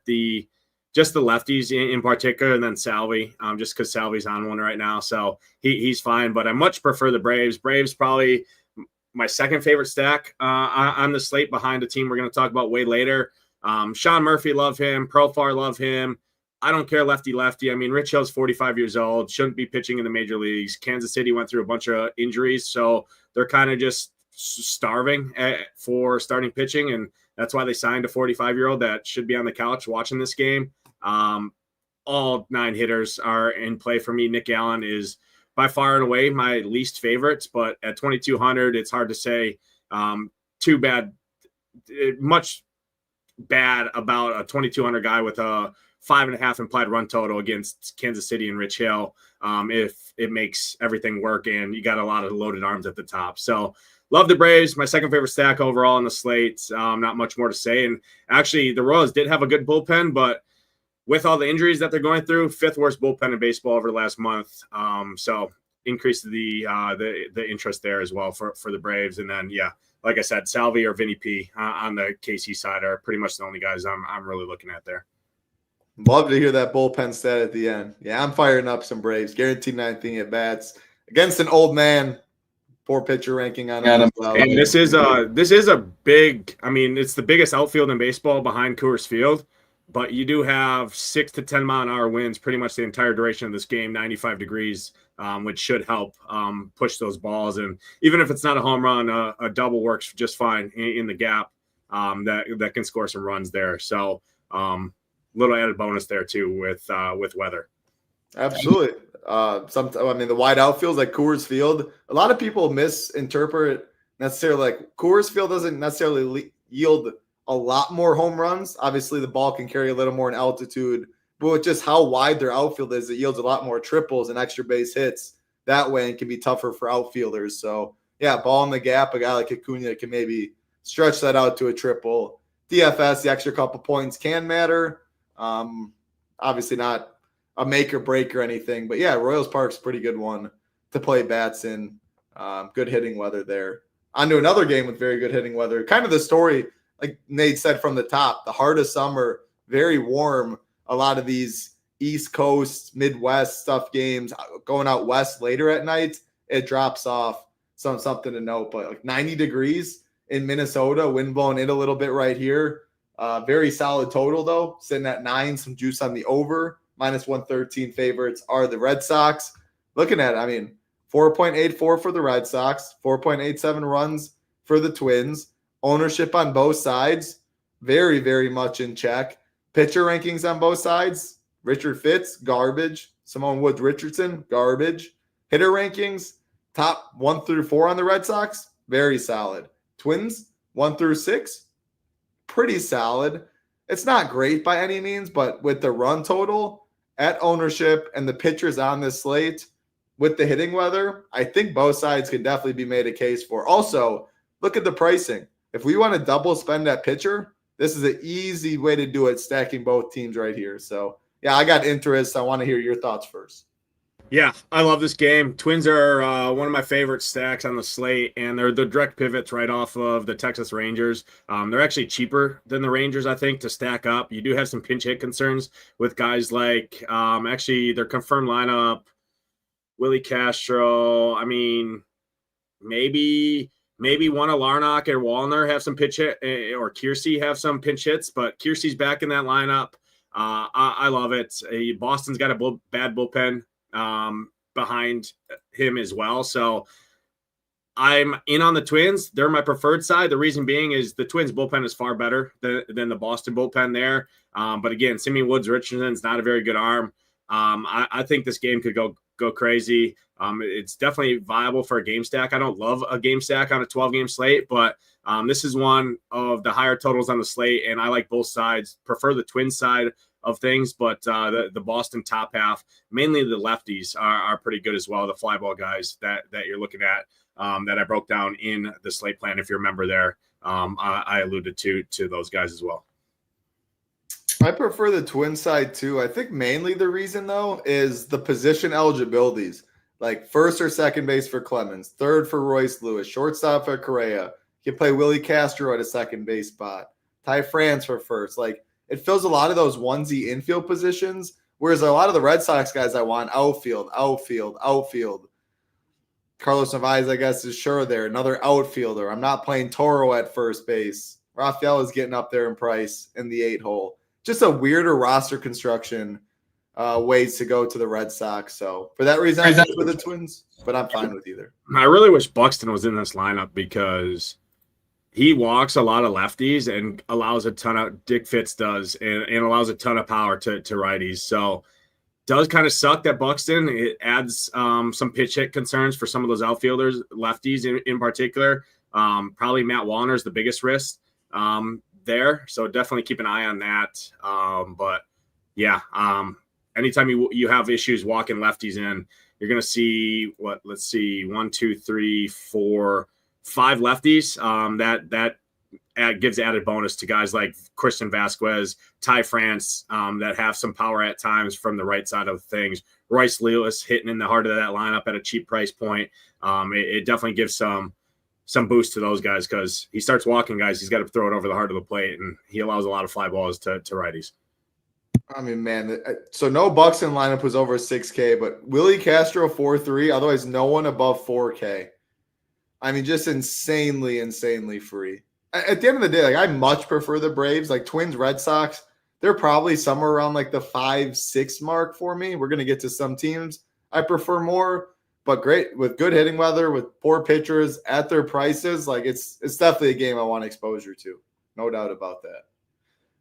just the lefties in particular, and then Salvi, just because Salvi's on one right now. So he's fine, but I much prefer the Braves. Braves probably my second favorite stack on the slate behind a team we're going to talk about way later. Sean Murphy, love him. Profar, love him. I don't care lefty. I mean, Rich Hill's 45 years old, shouldn't be pitching in the major leagues. Kansas City went through a bunch of injuries, so they're kind of just starving for starting pitching, and that's why they signed a 45-year-old that should be on the couch watching this game. All 9 hitters are in play for me. Nick Allen is by far and away my least favorites, but at 2,200, it's hard to say much bad about a 2,200 guy with a 5.5 implied run total against Kansas City and Rich Hill. If it makes everything work and you got a lot of loaded arms at the top. So love the Braves. My second favorite stack overall on the slate. Not much more to say. And actually the Royals did have a good bullpen, but with all the injuries that they're going through, 5th worst bullpen in baseball over the last month. So increase the interest there as well for the Braves. And then, yeah, like I said, Salvi or Vinny P on the KC side are pretty much the only guys I'm really looking at there. Love to hear that bullpen stat at the end. Yeah, I'm firing up some Braves. Guaranteed 9th inning at bats against an old man. Poor pitcher ranking on him as well. And this is a big. I mean, it's the biggest outfield in baseball behind Coors Field. But you do have 6 to 10 mile an hour winds pretty much the entire duration of this game, 95 degrees, which should help push those balls. And even if it's not a home run, a double works just fine in the gap that can score some runs there. So little added bonus there too with weather. Absolutely. The wide outfields like Coors Field, a lot of people misinterpret necessarily like Coors Field doesn't necessarily yield a lot more home runs. Obviously, the ball can carry a little more in altitude, but with just how wide their outfield is, it yields a lot more triples and extra base hits that way and can be tougher for outfielders. So, yeah, ball in the gap, a guy like Acuna can maybe stretch that out to a triple. DFS, the extra couple points can matter. Obviously not a make or break or anything. But yeah, Royals Park's a pretty good one to play bats in. Good hitting weather there. On to another game with very good hitting weather. Kind of the story, like Nate said from the top, the heart of summer, very warm. A lot of these East Coast, Midwest stuff games going out west later at night, it drops off. Something to note, but like 90 degrees in Minnesota, wind blowing in a little bit right here. Very solid total though, sitting at 9, some juice on the over. -113 favorites are the Red Sox. Looking at it, I mean, 4.84 for the Red Sox, 4.87 runs for the Twins. Ownership on both sides, very, very much in check. Pitcher rankings on both sides, Richard Fitz, garbage. Simone Woods Richardson, garbage. Hitter rankings, top 1 through 4 on the Red Sox, very solid. Twins, 1 through 6, pretty solid. It's not great by any means, but with the run total at ownership and the pitchers on this slate with the hitting weather, I think both sides could definitely be made a case for. Also, look at the pricing. If we want to double spend that pitcher, this is an easy way to do it, stacking both teams right here. So, yeah, I got interest. I want to hear your thoughts first. Yeah, I love this game. Twins are one of my favorite stacks on the slate, and they're the direct pivots right off of the Texas Rangers. They're actually cheaper than the Rangers, I think, to stack up. You do have some pinch hit concerns with guys like actually their confirmed lineup, Willie Castro. I mean, maybe one of Larnach or Wallner have some pitch hit, or Kiersey have some pinch hits, but Kiersey's back in that lineup. I love it. Boston's got a bad bullpen behind him as well. So I'm in on the Twins. They're my preferred side. The reason being is the Twins bullpen is far better than the Boston bullpen there. But again, Simeon Woods Richardson's not a very good arm. I think this game could go crazy. It's definitely viable for a game stack. I don't love a game stack on a 12-game slate, but this is one of the higher totals on the slate, and I like both sides. Prefer the Twins side of things, but the Boston top half, mainly the lefties, are pretty good as well. The fly ball guys that you're looking at, that I broke down in the slate plan, if you remember there, I alluded to those guys as well. I prefer the Twin side too. I think mainly the reason though is the position eligibilities, like first or second base for Clemens, third for Royce Lewis, shortstop for Correa. You can play Willie Castro at a second base spot, Ty France for first. Like, it fills a lot of those onesie infield positions, whereas a lot of the Red Sox guys I want outfield. Carlos Narvaez, I guess, is sure there. Another outfielder. I'm not playing Toro at first base. Rafael is getting up there in price in the 8-hole. Just a weirder roster construction ways to go to the Red Sox. So for that reason, I think for the Twins, but I'm fine with either. I really wish Buxton was in this lineup because he walks a lot of lefties and allows a ton of Dick Fitz does and allows a ton of power to righties. So does kind of suck that Buxton, it adds some pitch hit concerns for some of those outfielders, lefties in particular. Probably Matt Wallner is the biggest risk there. So definitely keep an eye on that. But yeah, anytime you have issues walking lefties in, you're going to see let's see, 1, 2, 3, 4, 5 lefties. That gives added bonus to guys like Christian Vasquez, Ty France, that have some power at times from the right side of things. Royce Lewis hitting in the heart of that lineup at a cheap price point. It definitely gives some boost to those guys because he starts walking guys. He's got to throw it over the heart of the plate, and he allows a lot of fly balls to righties. I mean, man, so no Buxton lineup was over 6K, but Willie Castro 4.3, otherwise no one above 4K. I mean, just insanely free. At the end of the day, like, I much prefer the Braves. Like, Twins, Red Sox, they're probably somewhere around like the 5-6 mark for me. We're going to get to some teams I prefer more, but great with good hitting weather, with poor pitchers at their prices. Like, it's definitely a game I want exposure to. No doubt about that.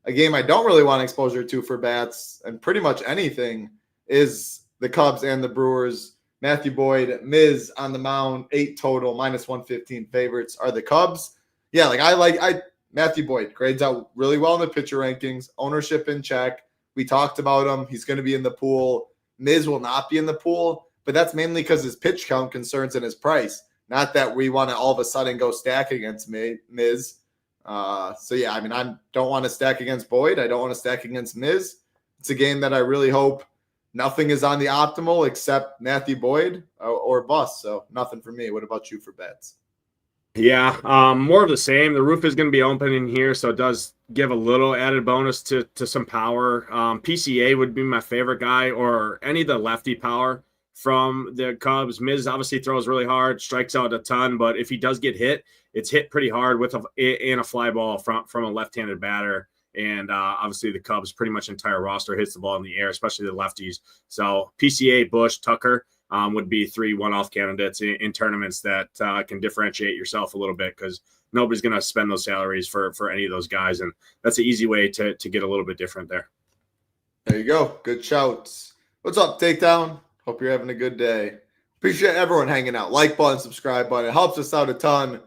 A game I don't really want exposure to for bats and pretty much anything is the Cubs and the Brewers. Matthew Boyd, Miz on the mound, 8 total, -115 favorites are the Cubs. Yeah, like Matthew Boyd grades out really well in the pitcher rankings, ownership in check. We talked about him. He's going to be in the pool. Miz will not be in the pool, but that's mainly because his pitch count concerns and his price. Not that we want to all of a sudden go stack against Miz. So yeah, I mean, I don't want to stack against Boyd. I don't want to stack against Miz. It's a game that I really hope nothing is on the optimal except Matthew Boyd or bust. So nothing for me. What about you for bets? Yeah, more of the same. The roof is going to be open in here, so it does give a little added bonus to some power. PCA would be my favorite guy, or any of the lefty power from the Cubs. Miz obviously throws really hard, strikes out a ton, but if he does get hit, it's hit pretty hard with a fly ball from a left-handed batter. And obviously the Cubs' pretty much entire roster hits the ball in the air, especially the lefties. So PCA, Bush, Tucker would be 3 one-off candidates in tournaments that can differentiate yourself a little bit, because nobody's going to spend those salaries for any of those guys. And that's an easy way to get a little bit different there. There you go. Good shouts. What's up, Takedown? Hope you're having a good day. Appreciate everyone hanging out. Like button, subscribe button. It helps us out a ton.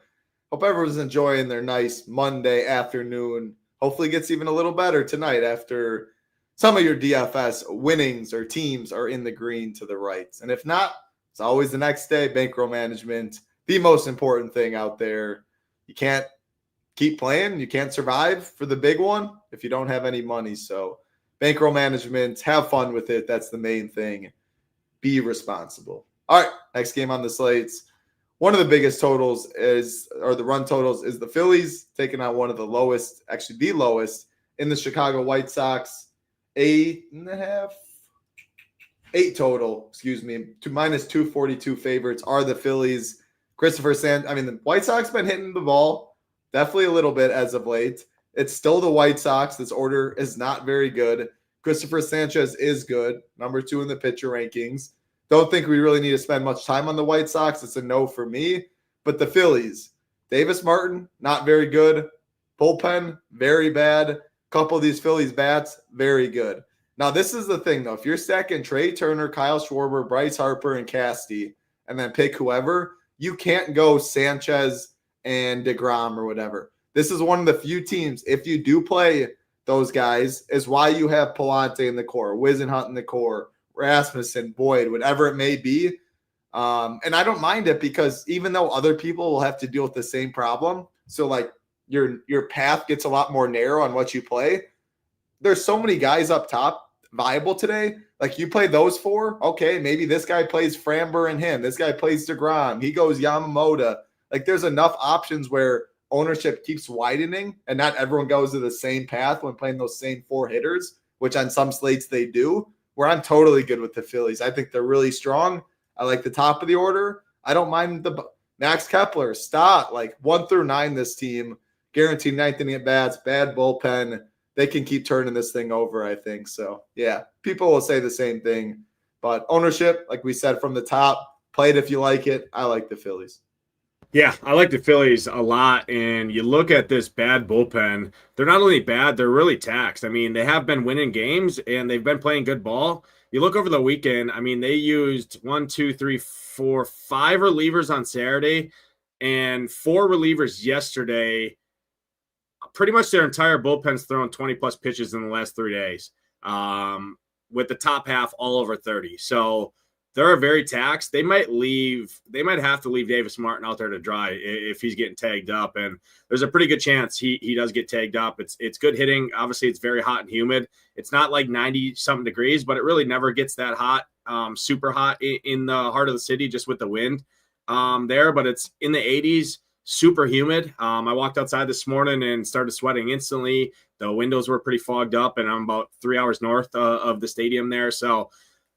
Hope everyone's enjoying their nice Monday afternoon. Hopefully it gets even a little better tonight after some of your DFS winnings or teams are in the green to the right. And if not, it's always the next day. Bankroll management, the most important thing out there. You can't keep playing. You can't survive for the big one if you don't have any money. So bankroll management, have fun with it. That's the main thing. Be responsible. All right, next game on the slates. One of the biggest totals the run totals is the Phillies taking on one of the lowest, actually the lowest in the Chicago White Sox. 8.5, 8 total, to minus 242 favorites are the Phillies. The White Sox been hitting the ball definitely a little bit as of late. It's still the White Sox. This order is not very good. Christopher Sanchez is good, number 2 in the pitcher rankings. Don't think we really need to spend much time on the White Sox. It's a no for me. But the Phillies, Davis Martin, not very good. Bullpen, very bad. Couple of these Phillies bats, very good. Now, this is the thing, though. If you're stacking Trey Turner, Kyle Schwarber, Bryce Harper, and Casty, and then pick whoever, you can't go Sanchez and DeGrom or whatever. This is one of the few teams, if you do play those guys, is why you have Palante in the core, Wisenhunt in the core, Rasmussen, Boyd, whatever it may be. And I don't mind it, because even though other people will have to deal with the same problem, so like your path gets a lot more narrow on what you play. There's so many guys up top viable today. Like you play those 4, okay, maybe this guy plays Framber and him. This guy plays DeGrom. He goes Yamamoto. Like there's enough options where ownership keeps widening and not everyone goes to the same path when playing those same 4 hitters, which on some slates they do, where I'm totally good with the Phillies. I think they're really strong. I like the top of the order. I don't mind the Max Kepler, Stott, like 1 through 9, this team. Guaranteed 9th inning at bats, bad bullpen. They can keep turning this thing over, I think. So, yeah, people will say the same thing. But ownership, like we said from the top, play it if you like it. I like the Phillies. Yeah, I like the Phillies a lot. And you look at this bad bullpen, they're not only bad, they're really taxed. I mean, they have been winning games and they've been playing good ball. You look over the weekend, I mean, they used 1, 2, 3, 4, 5 relievers on Saturday and 4 relievers yesterday. Pretty much their entire bullpen's thrown 20-plus pitches in the last 3 days, with the top half all over 30. So they're very taxed. They might have to leave Davis Martin out there to dry if he's getting tagged up. And there's a pretty good chance he does get tagged up. It's good hitting. Obviously, it's very hot and humid. It's not like 90-something degrees, but it really never gets that hot, super hot in the heart of the city, just with the wind there. But it's in the 80s. Super humid. I walked outside this morning and started sweating instantly. The windows were pretty fogged up, and I'm about 3 hours north of the stadium there. So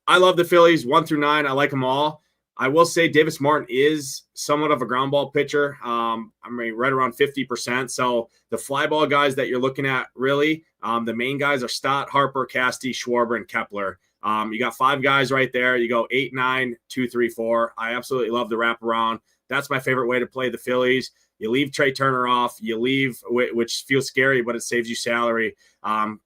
I love the Phillies 1 through 9. I like them all. I will say Davis Martin is somewhat of a ground ball pitcher. I mean, right around 50%. So the fly ball guys that you're looking at, really, the main guys are Stott, Harper, Casty, Schwarber, and Kepler. You got 5 guys right there. You go 8, 9, 2, 3, 4. I absolutely love the wraparound. That's my favorite way to play the Phillies. You leave Trey Turner off. You leave, which feels scary, but it saves you salary.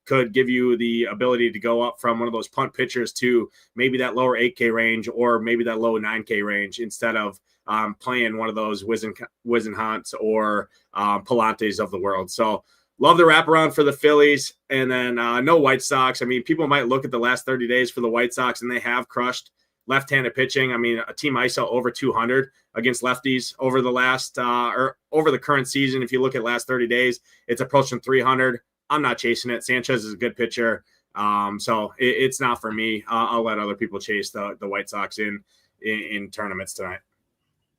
Could give you the ability to go up from one of those punt pitchers to maybe that lower 8K range or maybe that low 9K range instead of playing one of those Wisenhunts or Palantes of the world. So love the wraparound for the Phillies. And then no White Sox. I mean, people might look at the last 30 days for the White Sox, and they have crushed left-handed pitching. I mean, a team ISO over 200 against lefties over the last or over the current season. If you look at last 30 days, it's approaching 300. I'm not chasing it. Sanchez is a good pitcher. So it's not for me. I'll let other people chase the White Sox in tournaments tonight.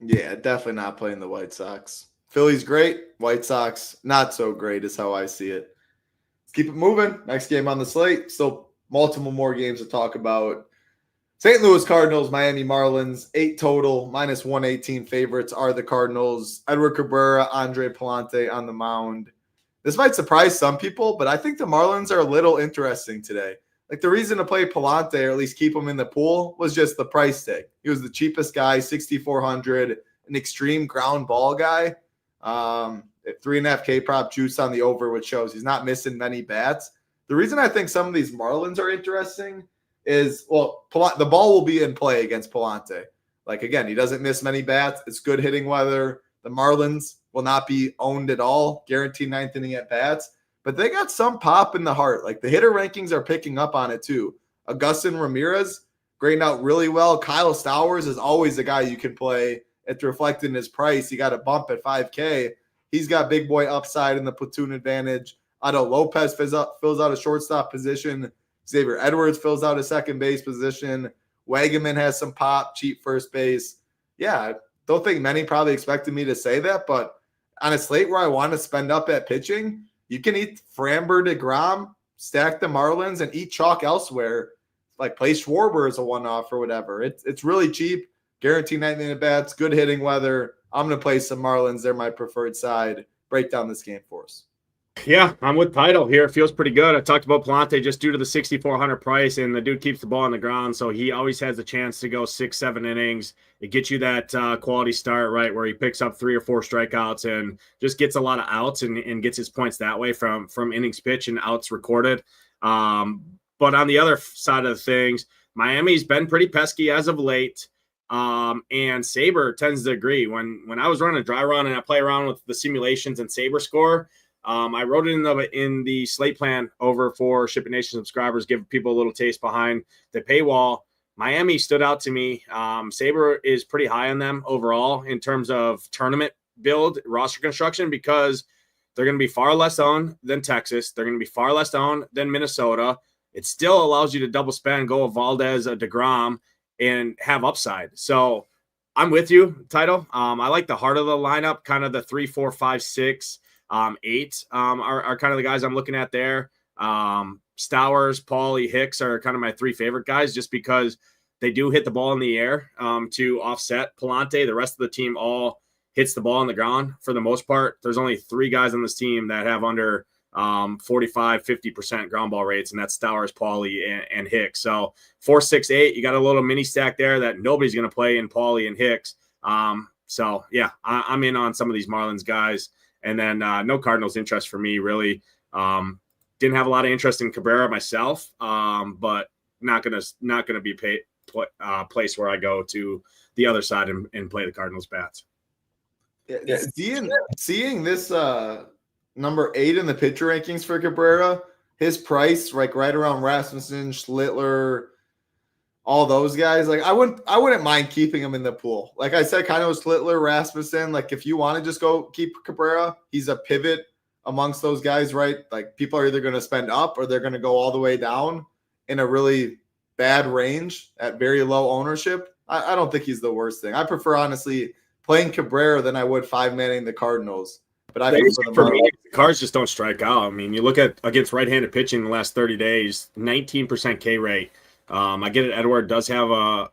Yeah, definitely not playing the White Sox. Phillies great. White Sox not so great is how I see it. Let's keep it moving. Next game on the slate. Still multiple more games to talk about. St. Louis Cardinals, Miami Marlins, 8 total, minus 118 favorites are the Cardinals. Edward Cabrera, Andre Palante on the mound. This might surprise some people, but I think the Marlins are a little interesting today. Like the reason to play Palante, or at least keep him in the pool, was just the price tag. He was the cheapest guy, 6,400, an extreme ground ball guy. 3.5K prop juice on the over, which shows he's not missing many bats. The reason I think some of these Marlins are interesting is, well, the ball will be in play against Palante. Like, again, he doesn't miss many bats. It's good hitting weather. The Marlins will not be owned at all, guaranteed ninth inning at bats. But they got some pop in the heart. Like, the hitter rankings are picking up on it, too. Augustin Ramirez grading out really well. Kyle Stowers is always a guy you can play. It's reflected in his price. He got a bump at 5K. He's got big boy upside in the platoon advantage. Otto Lopez fills out a shortstop position. Xavier Edwards fills out a second base position. Wagaman has some pop, cheap first base. Yeah, I don't think many probably expected me to say that, but on a slate where I want to spend up at pitching, you can eat Framber, DeGrom, stack the Marlins, and eat chalk elsewhere. Like play Schwarber as a one-off or whatever. It's really cheap, guaranteed 9 at bats, good hitting weather. I'm going to play some Marlins. They're my preferred side. Break down this game for us. Yeah, I'm with Title here. It feels pretty good. I talked about Palante just due to the 6,400 price, and the dude keeps the ball on the ground, so he always has the chance to go 6-7 innings. It gets you that quality start, right, where he picks up 3 or 4 strikeouts and just gets a lot of outs and gets his points that way from innings pitched and outs recorded. But on the other side of things, Miami's been pretty pesky as of late. And Saber tends to agree. When I was running a dry run and I play around with the simulations and Saber score, I wrote it in the slate plan over for SHIPIT Nation subscribers, give people a little taste behind the paywall. Miami stood out to me. Saber is pretty high on them overall in terms of tournament build, roster construction, because they're going to be far less owned than Texas. They're going to be far less owned than Minnesota. It still allows you to double spend, go a Valdez, a DeGrom, and have upside. So I'm with you, Title. I like the heart of the lineup, kind of the 3, 4, 5, 6, 8 are kind of the guys I'm looking at there. Stowers, Paulie, Hicks are kind of my 3 favorite guys just because they do hit the ball in the air to offset Palante. The rest of the team all hits the ball on the ground for the most part. There's only 3 guys on this team that have under 45-50% ground ball rates, and that's Stowers, Paulie, and Hicks. So 4, 6, 8, you got a little mini stack there that nobody's going to play in Paulie and Hicks. So yeah, I'm in on some of these Marlins guys, and then no Cardinals interest for me really. Didn't have a lot of interest in Cabrera myself, but not gonna be place where I go to the other side and play the Cardinals bats. Yeah. Seeing this number 8 in the pitcher rankings for Cabrera, his price like right around Rasmussen, Schlittler, all those guys. Like I wouldn't mind keeping him in the pool. Like I said, kind of with Schlittler, Rasmussen. Like if you want to just go keep Cabrera, he's a pivot amongst those guys, right? Like people are either going to spend up or they're going to go all the way down in a really bad range at very low ownership. I don't think he's the worst thing. I prefer honestly playing Cabrera than I would 5-manning the Cardinals. But I think for me, the Cards just don't strike out. I mean, you look at against right-handed pitching in the last 30 days, 19% K rate. I get it. Edward does have a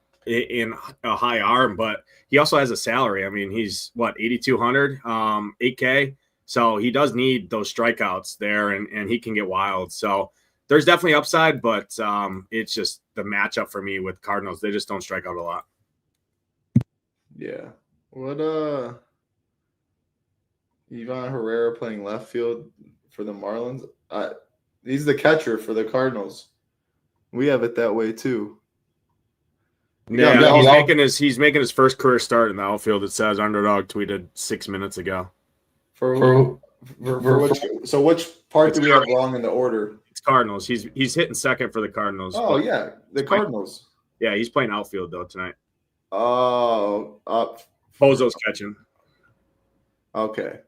high arm, but he also has a salary. I mean, he's 8,200, 8K. So he does need those strikeouts there, and he can get wild. So there's definitely upside, but it's just the matchup for me with Cardinals. They just don't strike out a lot. Yeah. What Ivan Herrera playing left field for the Marlins? He's the catcher for the Cardinals. We have it that way too. Yeah, he's making his first career start in the outfield. It says Underdog tweeted 6 minutes ago. For which part do we have wrong in the order? It's Cardinals. He's hitting second for the Cardinals. Oh yeah, the Cardinals. Yeah, he's playing outfield though tonight. Oh, Pozo's catching. Okay.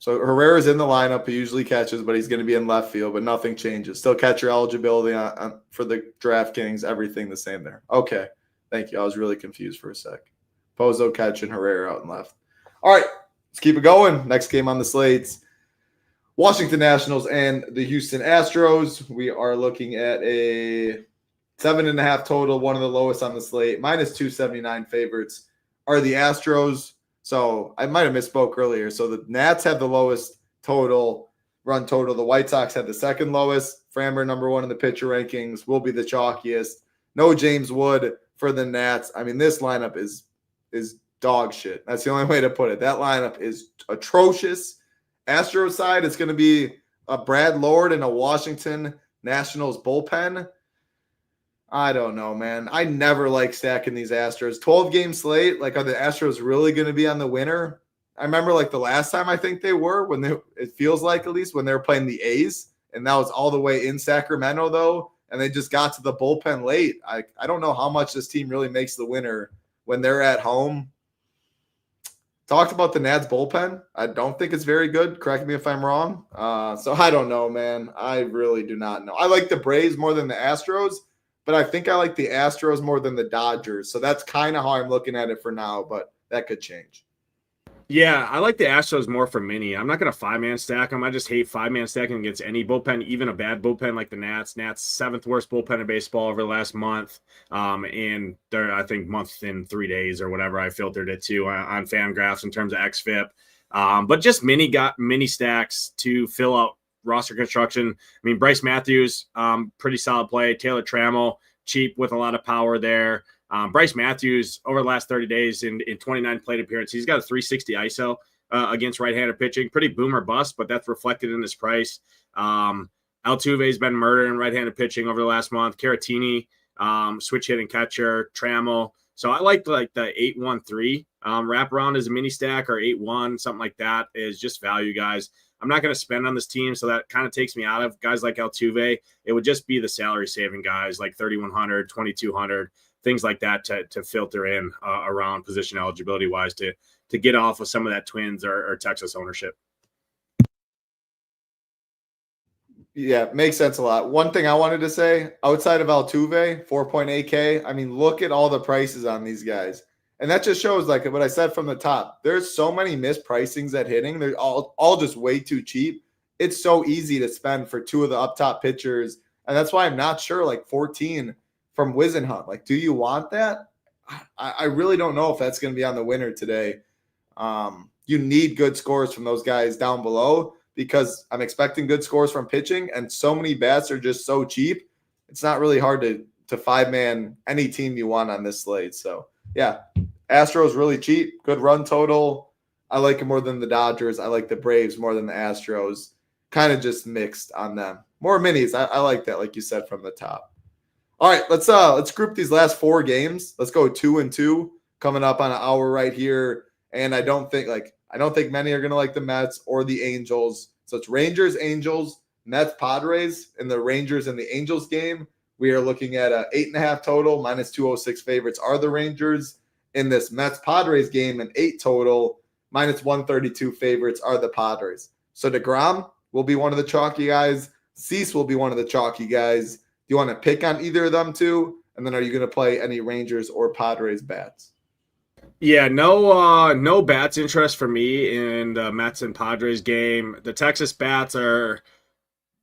So Herrera's in the lineup. He usually catches, but he's going to be in left field, but nothing changes. Still catcher eligibility for the DraftKings, everything the same there. Okay. Thank you. I was really confused for a sec. Pozo catching, Herrera out and left. All right. Let's keep it going. Next game on the slates. Washington Nationals and the Houston Astros. We are looking at a 7.5 total, one of the lowest on the slate. -279 favorites are the Astros. So I might have misspoke earlier. So the Nats have the lowest run total. The White Sox have the second lowest. Framber, number one in the pitcher rankings, will be the chalkiest. No James Wood for the Nats. I mean, this lineup is dog shit. That's the only way to put it. That lineup is atrocious. Astros side, it's going to be a Brad Lord and a Washington Nationals bullpen. I don't know, man. I never like stacking these Astros. 12-game slate. Like, are the Astros really going to be on the winner? I remember, like, the last time I think they were, it feels like at least, when they were playing the A's, and that was all the way in Sacramento, though, and they just got to the bullpen late. I don't know how much this team really makes the winner when they're at home. Talked about the Nats bullpen. I don't think it's very good. Correct me if I'm wrong. So I don't know, man. I really do not know. I like the Braves more than the Astros, but I think I like the Astros more than the Dodgers. So that's kind of how I'm looking at it for now, but that could change. Yeah, I like the Astros more for mini. I'm not going to 5-man stack them. I just hate 5-man stacking against any bullpen, even a bad bullpen like the Nats. Nats, 7th worst bullpen in baseball over the last month. And they're, I think, month in 3 days or whatever. I filtered it to on FanGraphs in terms of XFIP. But just mini stacks to fill out roster construction. I mean, Bryce Matthews, pretty solid play. Taylor Trammell, cheap with a lot of power there. Bryce Matthews, over the last 30 days in 29 plate appearances, he's got a 360 ISO against right-handed pitching. Pretty boomer bust, but that's reflected in his price. Altuve's been murdering right-handed pitching over the last month. Caratini, switch hitting catcher. Trammell. So I like the 8-1-3 wraparound as a mini stack, or 8-1, something like that is just value, guys. I'm not going to spend on this team, so that kind of takes me out of guys like Altuve. It would just be the salary-saving guys like 3,100, 2,200, things like that to filter in around position eligibility-wise to get off of some of that Twins or Texas ownership. Yeah, makes sense a lot. One thing I wanted to say, outside of Altuve, 4.8K, I mean, look at all the prices on these guys. And that just shows, like what I said from the top, there's so many mispricings at hitting. They're all just way too cheap. It's so easy to spend for two of the up top pitchers. And that's why I'm not sure, like 14 from Wisenhunt. Like, do you want that? I really don't know if that's going to be on the winner today. You need good scores from those guys down below, because I'm expecting good scores from pitching, and so many bats are just so cheap. It's not really hard to 5-man any team you want on this slate. So, yeah, Astros really cheap, good run total. I like it more than the Dodgers. I like the Braves more than the Astros. Kind of just mixed on them. More minis. I like that, like you said, from the top. All right, let's group these last 4 games. Let's go 2-2 coming up on an hour right here. And I don't think many are going to like the Mets or the Angels. So it's Rangers, Angels, Mets, Padres, and the Rangers and the Angels game. We are looking at a 8.5 total, -206 favorites are the Rangers. In this Mets Padres game, an 8 total, -132 favorites are the Padres. So DeGrom will be one of the chalky guys. Cease will be one of the chalky guys. Do you want to pick on either of them two? And then are you going to play any Rangers or Padres bats? Yeah, no bats interest for me in the Mets and Padres game. The Texas bats are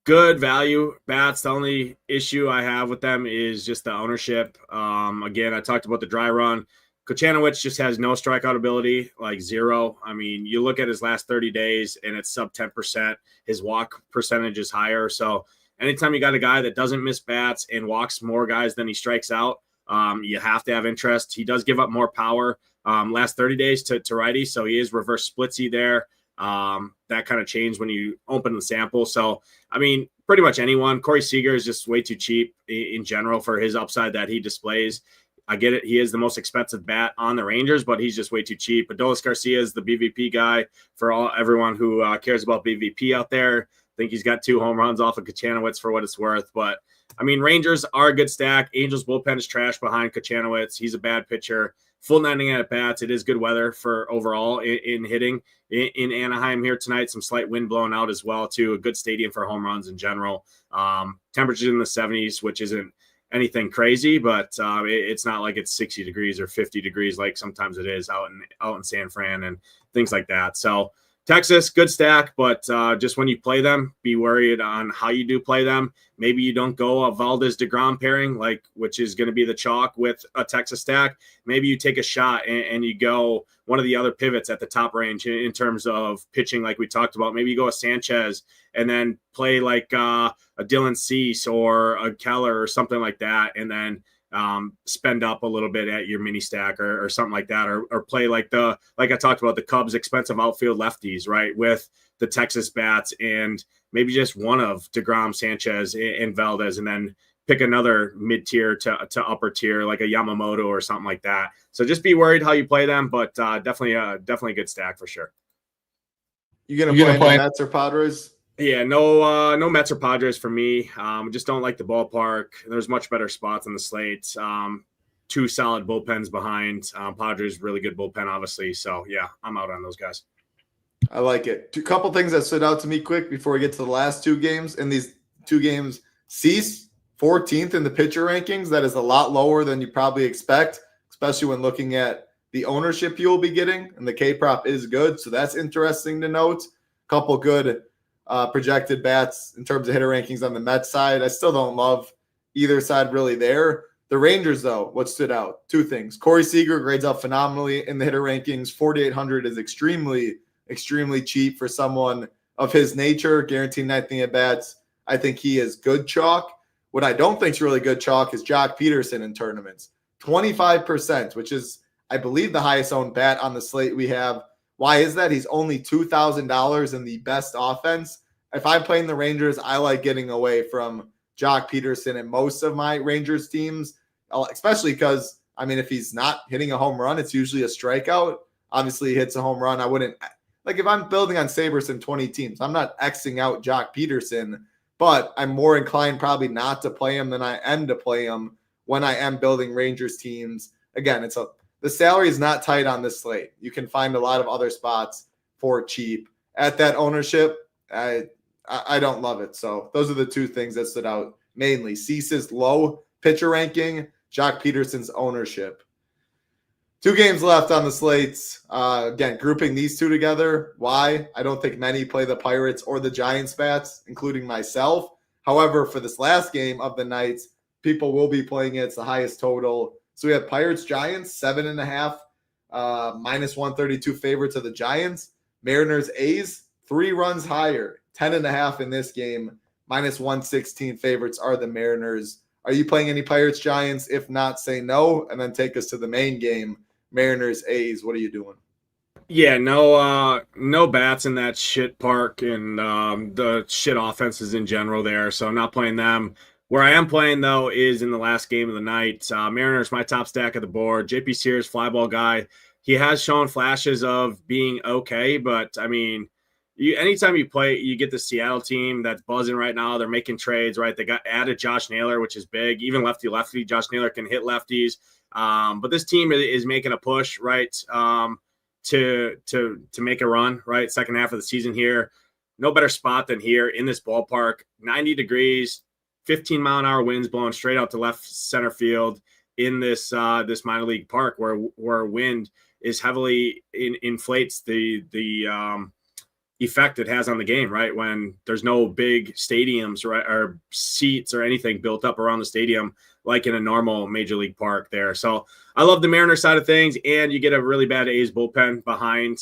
good value bats. The only issue I have with them is just the ownership. Again, I talked about the dry run. Kochanowicz just has no strikeout ability, like 0. I mean, you look at his last 30 days and it's sub 10%. His walk percentage is higher. So anytime you got a guy that doesn't miss bats and walks more guys than he strikes out, you have to have interest. He does give up more power last 30 days to righty, so he is reverse splitsy there. That kind of changed when you open the sample. So, I mean, pretty much anyone. Corey Seager is just way too cheap in general for his upside that he displays. I get it. He is the most expensive bat on the Rangers, but he's just way too cheap. Adolis Garcia is the BVP guy for everyone who cares about BVP out there. I think he's got 2 home runs off of Kochanowicz for what it's worth. But, I mean, Rangers are a good stack. Angels bullpen is trash behind Kochanowicz. He's a bad pitcher. full 9 at bats. It is good weather for overall in hitting in Anaheim here tonight. Some slight wind blowing out as well, too. A good stadium for home runs in general. Temperatures in the 70s, which isn't anything crazy, but it's not like it's 60 degrees or 50 degrees like sometimes it is out in San Fran and things like that. So Texas, good stack, but just when you play them, be worried on how you do play them. Maybe you don't go a Valdez-DeGrom pairing, which is going to be the chalk with a Texas stack. Maybe you take a shot and you go one of the other pivots at the top range in terms of pitching, like we talked about. Maybe you go a Sanchez and then play like a Dylan Cease or a Keller or something like that, and then spend up a little bit at your mini stack or something like that, or play like I talked about, the Cubs expensive outfield lefties, right, with the Texas bats, and maybe just one of DeGrom, Sanchez, and Valdez, and then pick another mid-tier to upper tier like a Yamamoto or something like that. So just be worried how you play them, but definitely a good stack for sure. You gonna play the Mets or Padres? Yeah, no Mets or Padres for me. Just don't like the ballpark. There's much better spots on the slate. 2 solid bullpens behind. Padres, really good bullpen, obviously. So, yeah, I'm out on those guys. I like it. A couple things that stood out to me quick before we get to the last 2 games. In these 2 games, Cease, 14th in the pitcher rankings. That is a lot lower than you probably expect, especially when looking at the ownership you'll be getting. And the K-prop is good, so that's interesting to note. Couple good projected bats in terms of hitter rankings on the Mets side. I still don't love either side really there. The Rangers, though, what stood out? 2 things. Corey Seager grades up phenomenally in the hitter rankings. 4,800 is extremely, extremely cheap for someone of his nature, guaranteed 9th at bats. I think he is good chalk. What I don't think is really good chalk is Jock Peterson in tournaments. 25%, which is, I believe, the highest owned bat on the slate we have. Why is that? He's only $2,000 in the best offense. If I'm playing the Rangers, I like getting away from Jock Peterson in most of my Rangers teams, especially because, I mean, if he's not hitting a home run, it's usually a strikeout. Obviously, he hits a home run. I wouldn't, like, if I'm building on Sabres in 20 teams, I'm not Xing out Jock Peterson, but I'm more inclined probably not to play him than I am to play him when I am building Rangers teams. Again, the salary is not tight on this slate. You can find a lot of other spots for cheap. At that ownership, I don't love it. So those are the 2 things that stood out mainly. Cease's low pitcher ranking, Jock Peterson's ownership. 2 games left on the slates. Again, grouping these 2 together. Why? I don't think many play the Pirates or the Giants bats, including myself. However, for this last game of the night, people will be playing it. It's the highest total. So we have Pirates, Giants, 7.5, minus 132 favorites of the Giants. Mariners, A's, 3 runs higher, 10.5 in this game, minus 116 favorites are the Mariners. Are you playing any Pirates, Giants? If not, say no, and then take us to the main game, Mariners, A's. What are you doing? Yeah, no bats in that shit park and the shit offenses in general there, so I'm not playing them. Where I am playing, though, is in the last game of the night. Mariners, my top stack of the board. JP Sears, fly ball guy. He has shown flashes of being okay, but, I mean, anytime you play, you get the Seattle team that's buzzing right now. They're making trades, right? They got added Josh Naylor, which is big. Even lefty. Josh Naylor can hit lefties. But this team is making a push, right, to make a run, right, second half of the season here. No better spot than here in this ballpark. 90 degrees. 15-mile-an-hour winds blowing straight out to left center field in this minor league park where wind is heavily inflates the effect it has on the game, right? When there's no big stadiums, right, or seats or anything built up around the stadium like in a normal major league park there. So I love the Mariners side of things, and you get a really bad A's bullpen behind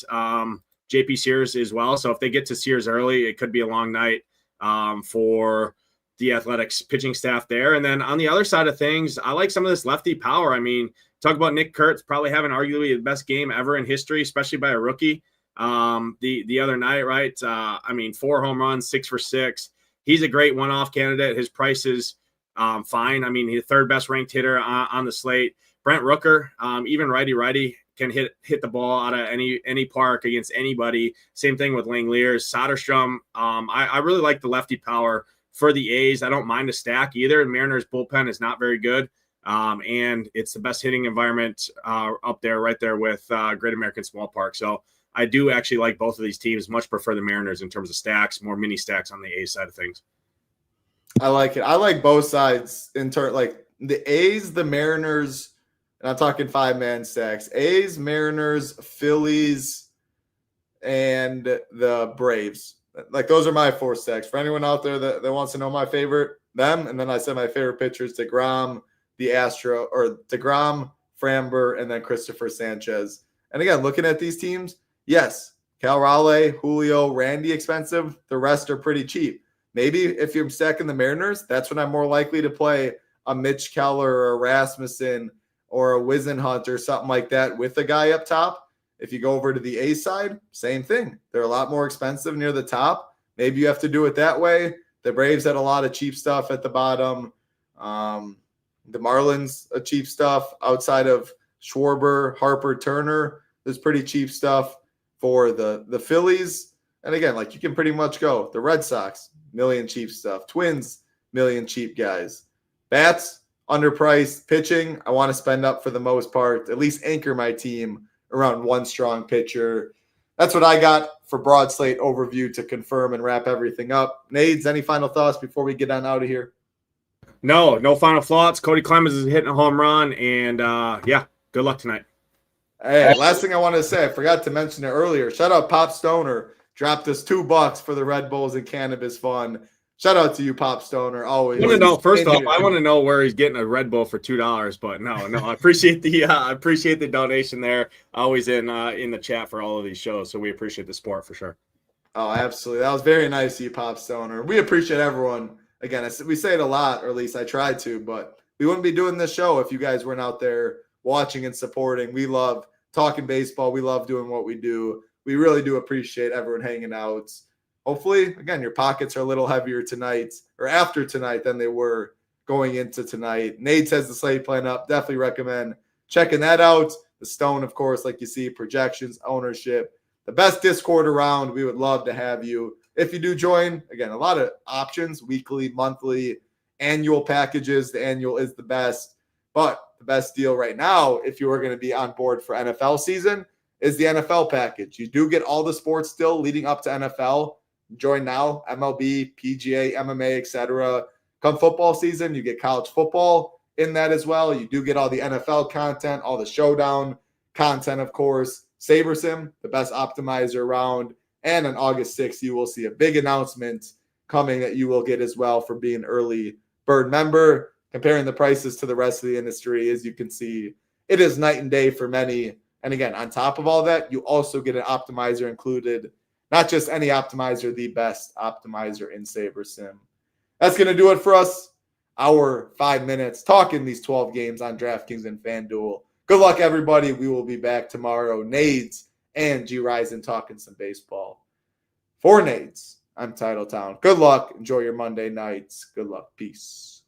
JP Sears as well. So if they get to Sears early, it could be a long night for the Athletics pitching staff there. And then on the other side of things, I like some of this lefty power. I mean, talk about Nick Kurtz probably having arguably the best game ever in history, especially by a rookie the other night, right? I mean, 4 home runs, 6 for 6. He's a great one-off candidate. His price is fine. I mean, he's the 3rd best ranked hitter on the slate. Brent Rooker, even righty can hit the ball out of any park against anybody. Same thing with Langeliers. Soderstrom, I really like the lefty power for the A's. I don't mind a stack either. Mariners bullpen is not very good. And it's the best hitting environment up there, right there with Great American Small Park. So I do actually like both of these teams. Much prefer the Mariners in terms of stacks, more mini stacks on the A side of things. I like it. I like both sides in turn. Like the A's, the Mariners, and I'm talking 5-man stacks. A's, Mariners, Phillies, and the Braves. Like those are my 4 stacks. For anyone out there that wants to know my favorite, them, and then I said my favorite pitchers: DeGrom, DeGrom, Framber, and then Christopher Sanchez. And again, looking at these teams, yes, Cal Raleigh, Julio, Randy expensive. The rest are pretty cheap. Maybe if you're stacking the Mariners, that's when I'm more likely to play a Mitch Keller or a Rasmussen or a Wisenhunt or something like that with a guy up top. If you go over to the A side, same thing. They're a lot more expensive near the top. Maybe you have to do it that way. The Braves had a lot of cheap stuff at the bottom. The Marlins, cheap stuff outside of Schwarber, Harper, Turner. There's pretty cheap stuff for the Phillies. And again, like you can pretty much go. The Red Sox, million cheap stuff. Twins, million cheap guys. Bats, underpriced. Pitching, I want to spend up for the most part. At least anchor my team around one strong pitcher. That's what I got for broad slate overview to confirm and wrap everything up. Nades, any final thoughts before we get on out of here? No final thoughts. Cody Clemens is hitting a home run, and good luck tonight. Hey, last thing I wanted to say, I forgot to mention it earlier. Shout out Pop Stoner. Dropped us $2 for the Red Bulls and Cannabis Fund. Shout out to you, Pop Stoner. Always. First off, I want to know where he's getting a Red Bull for $2. But no, I appreciate the donation there. Always in the chat for all of these shows, so we appreciate the support for sure. Oh, absolutely. That was very nice of you, Pop Stoner. We appreciate everyone. Again, we say it a lot, or at least I try to, but we wouldn't be doing this show if you guys weren't out there watching and supporting. We love talking baseball. We love doing what we do. We really do appreciate everyone hanging out. Hopefully, again, your pockets are a little heavier tonight or after tonight than they were going into tonight. Nate has the slate plan up. Definitely recommend checking that out. The Stone, of course, like you see, projections, ownership, the best Discord around. We would love to have you. If you do join, again, a lot of options, weekly, monthly, annual packages. The annual is the best. But the best deal right now, if you are going to be on board for NFL season, is the NFL package. You do get all the sports still leading up to NFL. Join now, MLB, PGA, MMA, etc. Come football season, you get college football in that as well. You do get all the NFL content, all the showdown content, of course. SaberSim, the best optimizer around. And on August 6th, you will see a big announcement coming that you will get as well for being an early bird member. Comparing the prices to the rest of the industry, as you can see, it is night and day for many. And again, on top of all that, you also get an optimizer included. Not just any optimizer, the best optimizer in SaberSim. That's going to do it for us. Our 5 minutes talking these 12 games on DraftKings and FanDuel. Good luck, everybody. We will be back tomorrow. Nades and G Ryzen talking some baseball. For Nades, I'm Titletown. Good luck. Enjoy your Monday nights. Good luck. Peace.